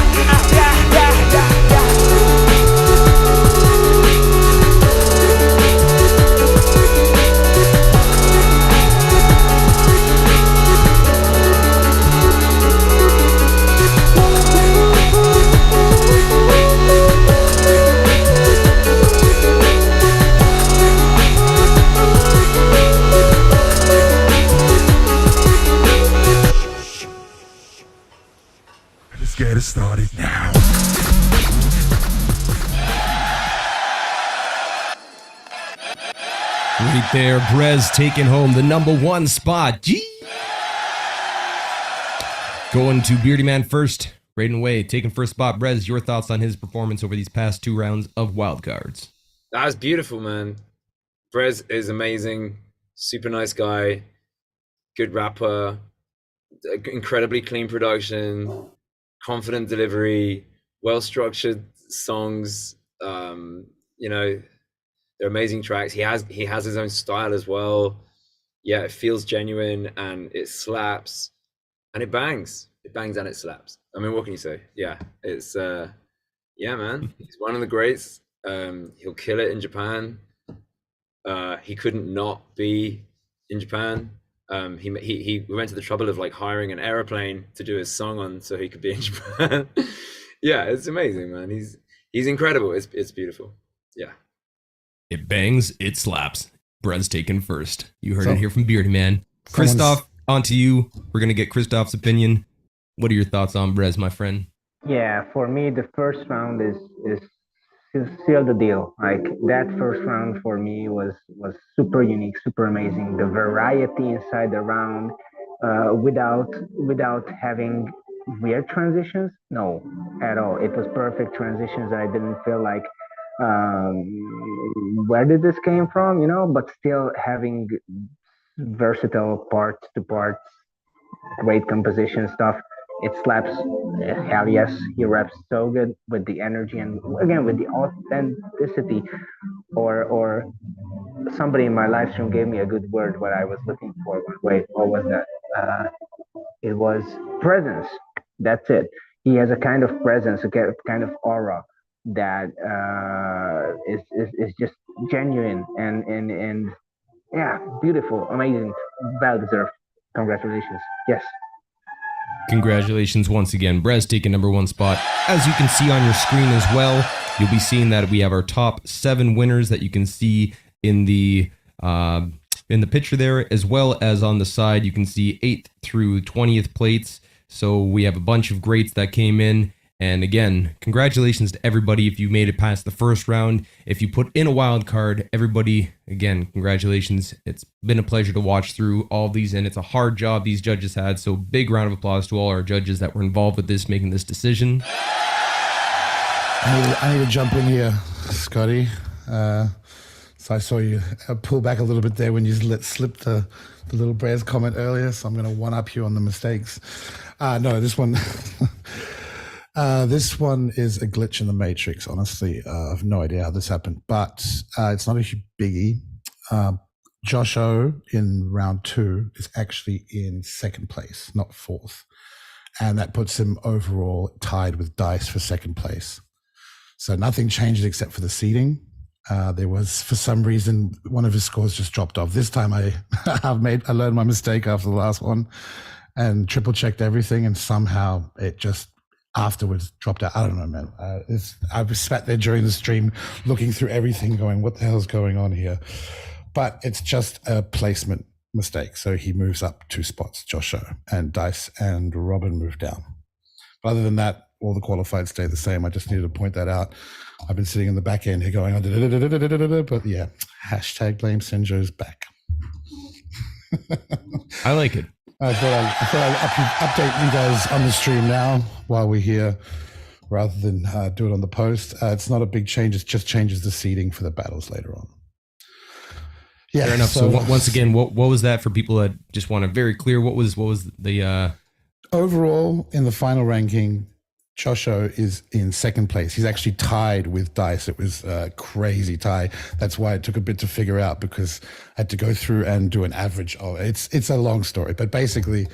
Get it started now. Right there, Brez taking home the #1 spot. Gee! Going to Beardy Man first, right away, taking first spot. Brez, your thoughts on his performance over these past 2 rounds of Wildcards? That was beautiful, man. Brez is amazing, super nice guy, good rapper, incredibly clean production, confident delivery, well-structured songs. You know, they're amazing tracks. He has his own style as well. Yeah, it feels genuine and it slaps and it bangs. It bangs and it slaps. I mean, what can you say? Yeah, it's yeah, man. He's one of the greats. He'll kill it in Japan. He couldn't not be in Japan. He went to the trouble of like hiring an airplane to do his song on so he could be in Japan. Yeah, it's amazing, man. He's incredible. It's beautiful. Yeah. It bangs, it slaps. Brez taken first. You heard it here from Beardy Man. Christoph, on to you. We're gonna get Christoph's opinion. What are your thoughts on Brez, my friend? Yeah, for me, the first round is seal the deal. Like that first round for me was super unique, super amazing. The variety inside the round, without having weird transitions, no, at all. It was perfect transitions. I didn't feel like where did this came from, you know, but still having versatile parts to parts, great composition stuff. It slaps. Hell yes, he raps so good with the energy and again with the authenticity. Or somebody in my live stream gave me a good word what I was looking for. Wait, what was that? It was presence. That's it. He has a kind of presence, a kind of aura that is just genuine and yeah, beautiful, amazing, well deserved. Congratulations. Yes. Congratulations once again. Brez taking #1 spot. As you can see on your screen as well, you'll be seeing that we have our top 7 winners that you can see in the picture there, as well as on the side you can see 8th through 20th plates. So we have a bunch of greats that came in. And again, congratulations to everybody if you made it past the first round. If you put in a wild card, everybody, again, congratulations. It's been a pleasure to watch through all of these, and it's a hard job these judges had. So big round of applause to all our judges that were involved with this, making this decision. I need to jump in here. Scotty. So I saw you pull back a little bit there when you let slip the little Brez comment earlier. So I'm going to one up you on the mistakes. No, this one, this one is a glitch in the matrix. Honestly, I have no idea how this happened, but it's not a biggie. Josh O in round 2 is actually in second place, not fourth, and that puts him overall tied with Dice for second place. So nothing changed except for the seeding. There was, for some reason, one of his scores just dropped off. This time I learned my mistake after the last one and triple checked everything, and somehow it just afterwards dropped out. I don't know, man. I was sat there during the stream looking through everything going, what the hell's going on here? But it's just a placement mistake. So he moves up 2 spots, Josh O, and Dice and Robin move down. But other than that, all the qualified stay the same. I just needed to point that out. I've been sitting in the back end here going, but yeah, hashtag blame Senjo's back. I like it. I thought I'd update you guys on the stream now while we're here, rather than do it on the post. It's not a big change. It just changes the seeding for the battles later on. Yeah, fair enough. So once again, what was that for people that just want to very clear? What was the overall in the final ranking? Josh O is in second place. He's actually tied with Dice. It was a crazy tie. That's why it took a bit to figure out, because I had to go through and do an average. Oh, it's a long story, but basically,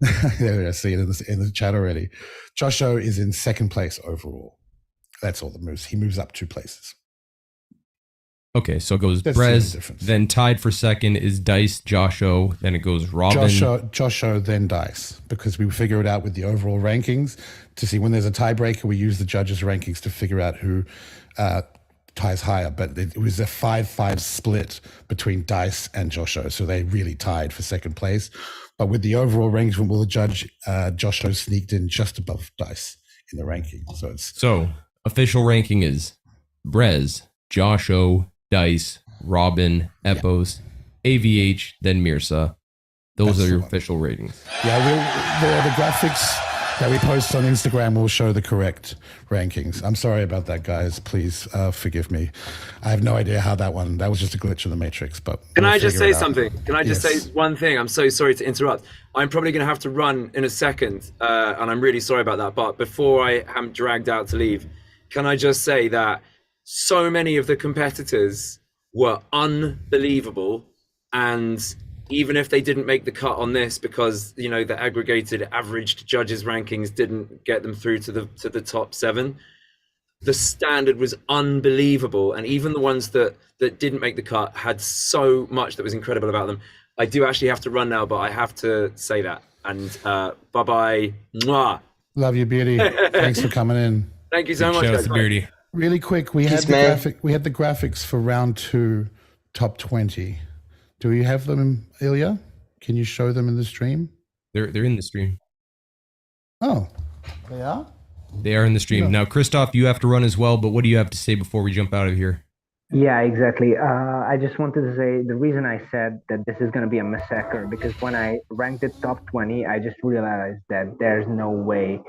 I see it in the chat already. Josh O is in second place overall. That's all that moves. He moves up 2 places. Okay, so it goes Brez, then tied for second is Dice, Josh O, then it goes Robin. Josh O, then Dice, because we figure it out with the overall rankings to see when there's a tiebreaker, we use the judges' rankings to figure out who ties higher. But it was a 5-5 split between Dice and Josh O, so they really tied for second place. But with the overall rankings, when we'll judge, Josh O sneaked in just above Dice in the ranking. So official ranking is Brez, Josh O, Dice, Robin, Epos, AVH, then Mirsa. Those are your official ratings. Yeah, the graphics that we post on Instagram will show the correct rankings. I'm sorry about that, guys. Please forgive me. I have no idea how that was just a glitch in the matrix. But can I just say something? Can I just say one thing? I'm so sorry to interrupt. I'm probably going to have to run in a second, and I'm really sorry about that. But before I am dragged out to leave, can I just say that so many of the competitors were unbelievable, and even if they didn't make the cut on this because the aggregated averaged judges rankings didn't get them through to the top 7, the standard was unbelievable, and even the ones that didn't make the cut had so much that was incredible about them. I do actually have to run now, but I have to say that, and bye-bye. Mwah. Love you, Beauty. Thanks for coming in. Thank you so much, guys. Beauty. Really quick, we had the graphics for round 2, top 20. Do we have them, Ilya? Can you show them in the stream? They're in the stream. Oh, they are? They are in the stream. Now, Christoph, you have to run as well, but what do you have to say before we jump out of here? Yeah, exactly. I just wanted to say the reason I said that this is going to be a massacre, because when I ranked it top 20, I just realized that there's no way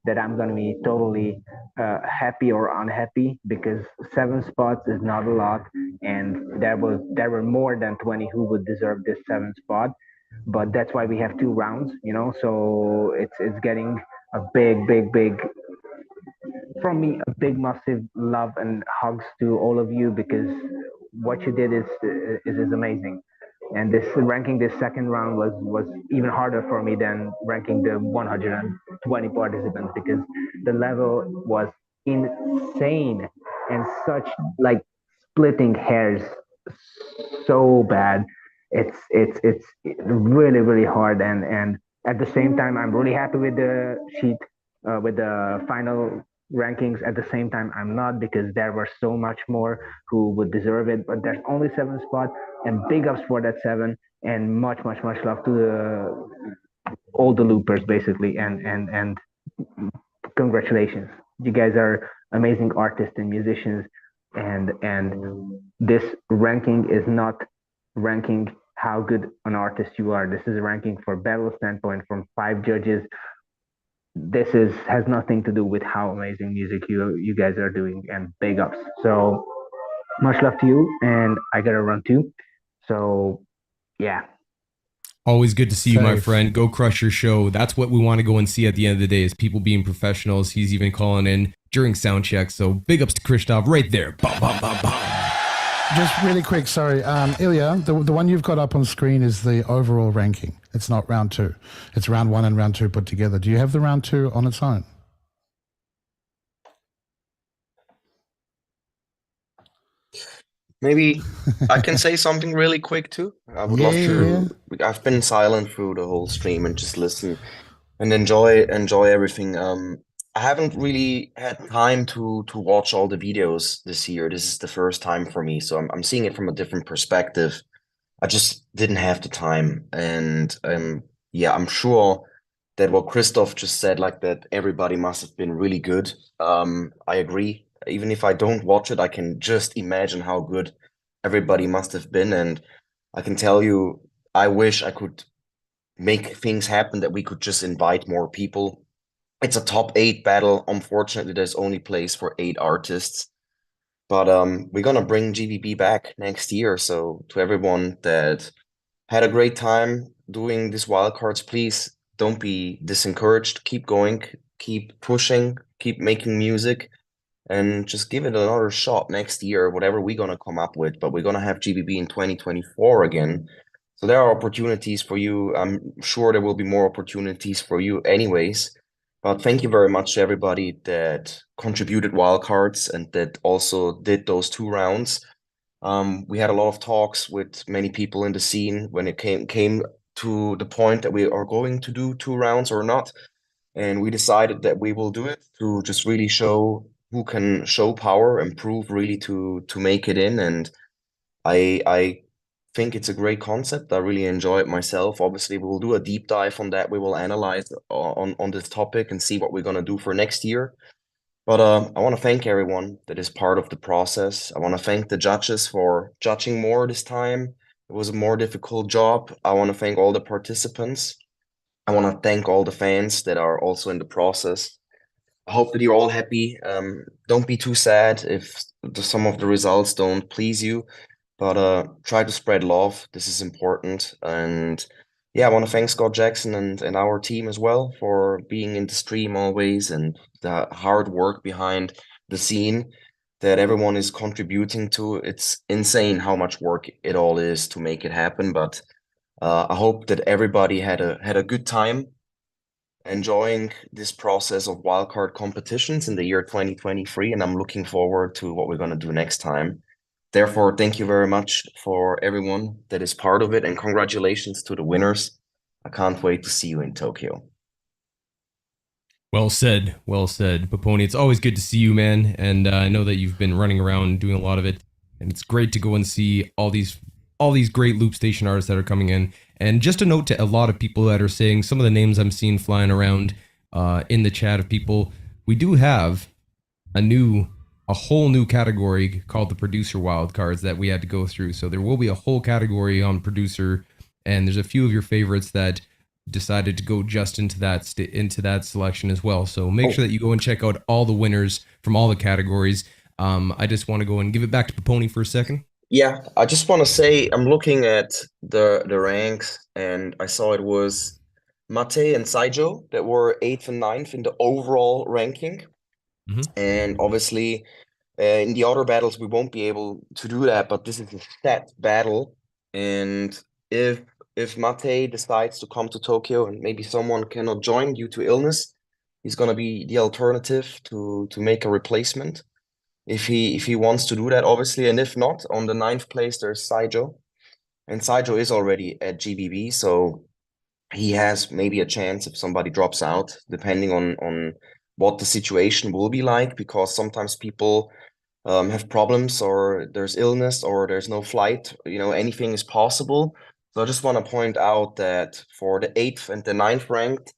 that I'm going to be totally happy or unhappy, because 7 spots is not a lot, and there were more than 20 who would deserve this 7th spot. But that's why we have 2 rounds, so it's getting a big, from me, a big massive love and hugs to all of you, because what you did is amazing. And this ranking this 2nd round was even harder for me than ranking the 120 participants, because the level was insane and such splitting hairs so bad. It's really, really hard, and at the same time I'm really happy with the sheet, with the final rankings. At the same time I'm not, because there were so much more who would deserve it, but there's only 7 spots, and big ups for that 7, and much love to all the loopers basically, and congratulations. You guys are amazing artists and musicians, and this ranking is not ranking how good an artist you are. This is a ranking for battle standpoint from 5 judges this has nothing to do with how amazing music you guys are doing, and big ups. So much love to you, and I gotta run too. So yeah. Always good to see you, my Safe. friend. Go crush your show. That's what we want to go and see at the end of the day, is people being professionals. He's even calling in during sound check. So big ups to Christoph right there. Bum, bum, bum, bum. Just really quick, sorry. Ilya, the one you've got up on screen is the overall ranking. It's not round 2. It's round 1 and round 2 put together. Do you have the round 2 on its own? Maybe I can say something really quick too. I would love to. I've been silent through the whole stream and just listen and enjoy everything. I haven't really had time to watch all the videos this year. This is the first time for me, so I'm seeing it from a different perspective. I just didn't have the time, and yeah, I'm sure that what Christoph just said, like that everybody must have been really good. I agree. Even if I don't watch it, I can just imagine how good everybody must have been, and I can tell you, I wish I could make things happen, that we could just invite more people. It's a top 8 battle. Unfortunately, there's only place for 8 artists. But we're gonna bring GBB back next year. So to everyone that had a great time doing these wildcards, please don't be disencouraged. Keep going, keep pushing, keep making music, and just give it another shot next year, whatever we're gonna come up with. But we're gonna have GBB in 2024 again. So there are opportunities for you. I'm sure there will be more opportunities for you anyways. But thank you very much to everybody that contributed wildcards and that also did those 2 rounds. We had a lot of talks with many people in the scene when it came to the point that we are going to do 2 rounds or not. And we decided that we will do it to just really show who can show power and prove really to make it in. And I think it's a great concept. I really enjoy it myself. Obviously, we will do a deep dive on that. We will analyze on this topic and see what we're gonna do for next year. But I want to thank everyone that is part of the process. I want to thank the judges for judging more this time. It was a more difficult job. I want to thank all the participants. I want to thank all the fans that are also in the process. I hope that you're all happy. Don't be too sad if some of the results don't please you, but try to spread love. This is important. And yeah, I want to thank Scott Jackson and our team as well for being in the stream always, and the hard work behind the scene that everyone is contributing to. It's insane how much work it all is to make it happen. But I hope that everybody had a good time enjoying this process of wildcard competitions in the year 2023, and I'm looking forward to what we're going to do next time. Therefore, thank you very much for everyone that is part of it, and congratulations to the winners. I can't wait to see you in Tokyo. Well said, Paponi. It's always good to see you, man. And I know that you've been running around doing a lot of it, and it's great to go and see all these great Loopstation artists that are coming in. And just a note to a lot of people that are saying some of the names I'm seeing flying around in the chat of people, we do have a whole new category called the producer wildcards that we had to go through. So there will be a whole category on producer, and there's a few of your favorites that decided to go just into that selection as well. So make sure that you go and check out all the winners from all the categories. I just want to go and give it back to Paponi for a second. Yeah, I just want to say I'm looking at the ranks, and I saw it was Mate and Saijo that were 8th and 9th in the overall ranking. And obviously, in the other battles, we won't be able to do that, but this is a set battle. And if Mate decides to come to Tokyo and maybe someone cannot join due to illness, he's going to be the alternative to make a replacement if he wants to do that, obviously. And if not, on the 9th place, there's Saijo. And Saijo is already at GBB, so he has maybe a chance if somebody drops out, depending on what the situation will be like, because sometimes people have problems, or there's illness, or there's no flight. Anything is possible. So I just want to point out that for the 8th and the 9th ranked,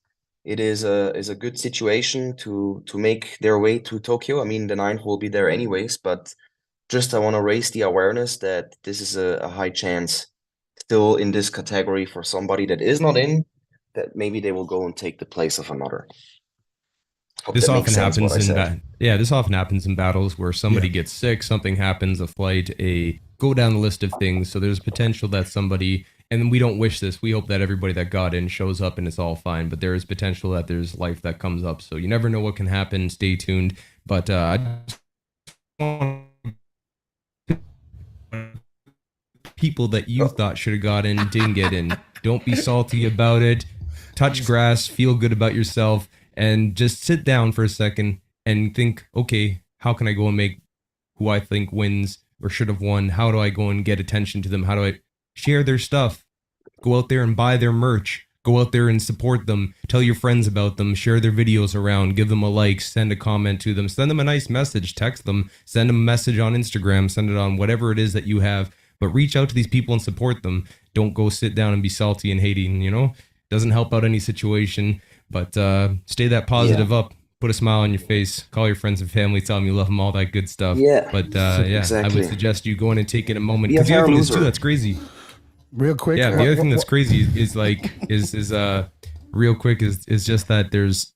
it is a good situation to make their way to Tokyo. I mean, the 9th will be there anyways, but just I want to raise the awareness that this is a high chance still in this category for somebody that is not in, that maybe they will go and take the place of another. Hope This that often makes sense what happens I in said. this often happens in battles where somebody gets sick, something happens, a flight, go down the list of things. So there's potential that somebody, and we don't wish this. We hope that everybody that got in shows up and it's all fine. But there is potential that there's life that comes up. So you never know what can happen. Stay tuned. But I just want people that you thought should have got in didn't get in. Don't be salty about it. Touch grass. Feel good about yourself. And just sit down for a second and think, okay, how can I go and make who I think wins or should have won? How do I go and get attention to them? How do I share their stuff? Go out there and buy their merch. Go out there and support them. Tell your friends about them. Share their videos around. Give them a like. Send a comment to them. Send them a nice message. Text them. Send them a message on Instagram. Send it on whatever it is that you have. But reach out to these people and support them. Don't go sit down and be salty and hating, you know? Doesn't help out any situation. But stay that positive up. Put a smile on your face. Call your friends and family. Tell them you love them. All that good stuff. Yeah. But exactly. I would suggest you going and taking a moment. Yeah, Because the other thing is loser. too that's crazy. Real quick. Yeah, the other thing that's crazy is real quick is just that there's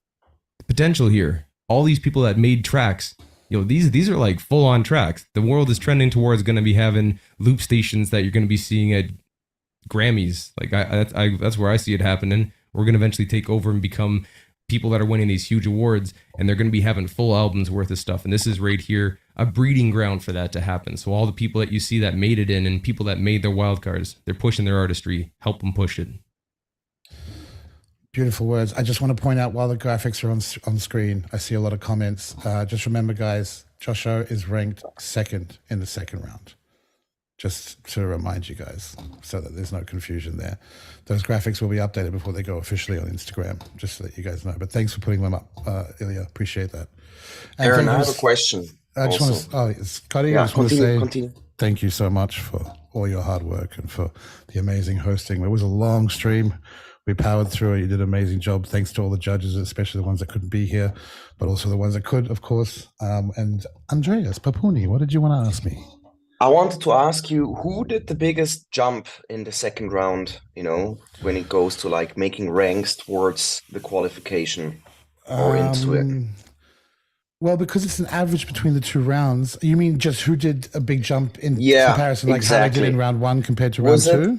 potential here. All these people that made tracks, you know, these are like full on tracks. The world is trending towards going to be having loop stations that you're going to be seeing at Grammys. Like that's where I see it happening. We're going to eventually take over and become people that are winning these huge awards, and they're going to be having full albums worth of stuff. And this is right here a breeding ground for that to happen. So all the people that you see that made it in and people that made their wild cards, they're pushing their artistry. Help them push it. Beautiful words. I just want to point out while the graphics are on screen, I see a lot of comments. Just remember, guys, Joshua is ranked second in the second round. Just to remind you guys so that there's no confusion there. Those graphics will be updated before they go officially on Instagram, just so that you guys know. But thanks for putting them up, Ilya. Appreciate that. And Aaron, I have a question. I just want to, Scotty, I just want to say thank you so much for all your hard work and for the amazing hosting. It was a long stream. We powered through it. You did an amazing job. Thanks to all the judges, especially the ones that couldn't be here, but also the ones that could, of course. And Andreas Papuni, what did you want to ask me? I wanted to ask you, who did the biggest jump in the second round, you know, when it goes to like making ranks towards the qualification or into it? Well, because it's an average between the two rounds. You mean just who did a big jump in comparison, like how they did in round one compared to round two?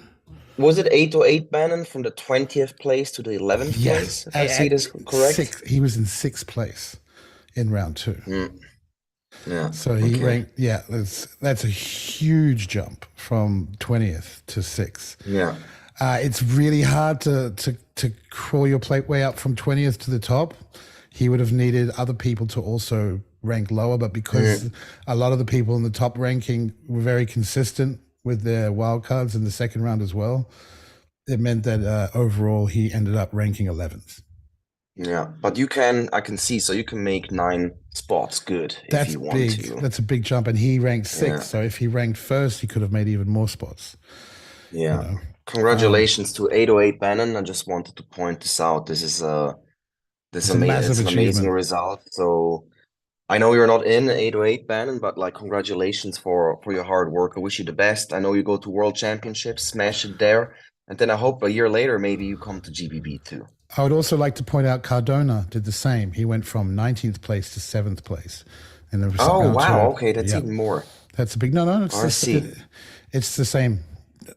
Was it 808 Bannon from the 20th place to the 11th place? If I see this correct? He was in sixth place in round two. Yeah. So he ranked, that's a huge jump from 20th to 6th. Yeah. It's really hard to crawl your plate way up from 20th to the top. He would have needed other people to also rank lower, but because a lot of the people in the top ranking were very consistent with their wildcards in the second round as well, it meant that overall he ended up ranking 11th. Yeah, but I can see, so you can make 9 spots good if you want to. That's a big jump, and he ranked 6th, so if he ranked first, he could have made even more spots. Yeah. You know? Congratulations to 808 Bannon. I just wanted to point this out. This is it's an amazing result. So I know you're not in 808 Bannon, but like congratulations for your hard work. I wish you the best. I know you go to World Championships, smash it there, and then I hope a year later maybe you come to GBB too. I would also like to point out Cardona did the same. He went from 19th place to 7th place. In the Okay, that's even more. That's a big, no, it's the same.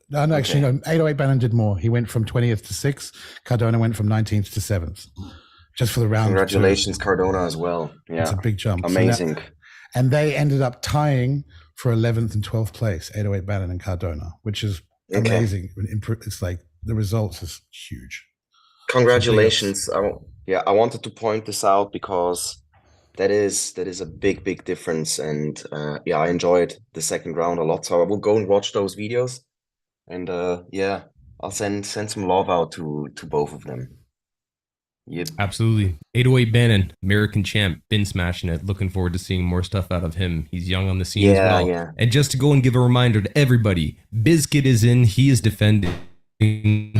No, actually, no, 808 Bannon did more. He went from 20th to 6th. Cardona went from 19th to 7th. Just for the round. Congratulations, Cardona, as well. Yeah. It's a big jump. Amazing. And they ended up tying for 11th and 12th place, 808 Bannon and Cardona, which is amazing. It's like the results is huge. Congratulations. I wanted to point this out because that is a big difference. And I enjoyed the second round a lot. So I will go and watch those videos. And I'll send some love out to both of them. Yep. Absolutely. 808 Bannon, American champ, been smashing it. Looking forward to seeing more stuff out of him. He's young on the scene as well. Yeah. And just to go and give a reminder to everybody, Bizkit is in. He is defending. Big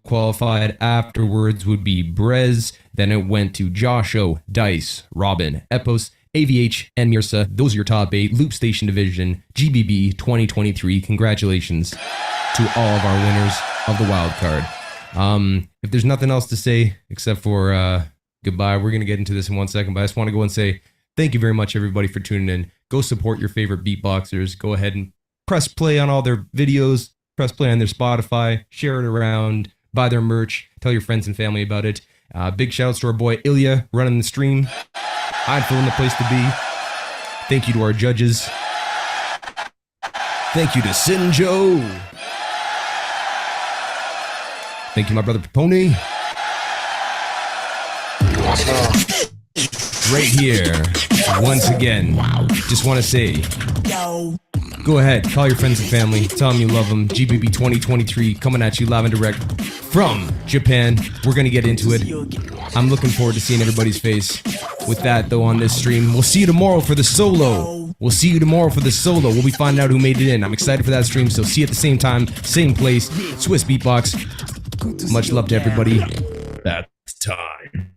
qualified afterwards would be Brez. Then it went to Josho, Dice, Robin, Epos, AVH, and Mirsa. Those are your top 8. Loopstation Division, GBB 2023. Congratulations to all of our winners of the wild card. If there's nothing else to say except for goodbye, we're going to get into this in 1 second, but I just want to go and say thank you very much, everybody, for tuning in. Go support your favorite beatboxers. Go ahead and press play on all their videos, press play on their Spotify, share it around, buy their merch, tell your friends and family about it. Big shout outs to our boy Ilya running the stream. I'd fill in the place to be. Thank you to our judges. Thank you to Sinjo. Thank you, my brother Paponi. Right here, once again, just want to say, go ahead, call your friends and family, tell them you love them. GBB23 coming at you live and direct from Japan. We're going to get into it. I'm looking forward to seeing everybody's face. With that, though, on this stream, we'll see you tomorrow for the solo. We'll be finding out who made it in. I'm excited for that stream, so see you at the same time, same place, Swissbeatbox. Much love to everybody. That's time.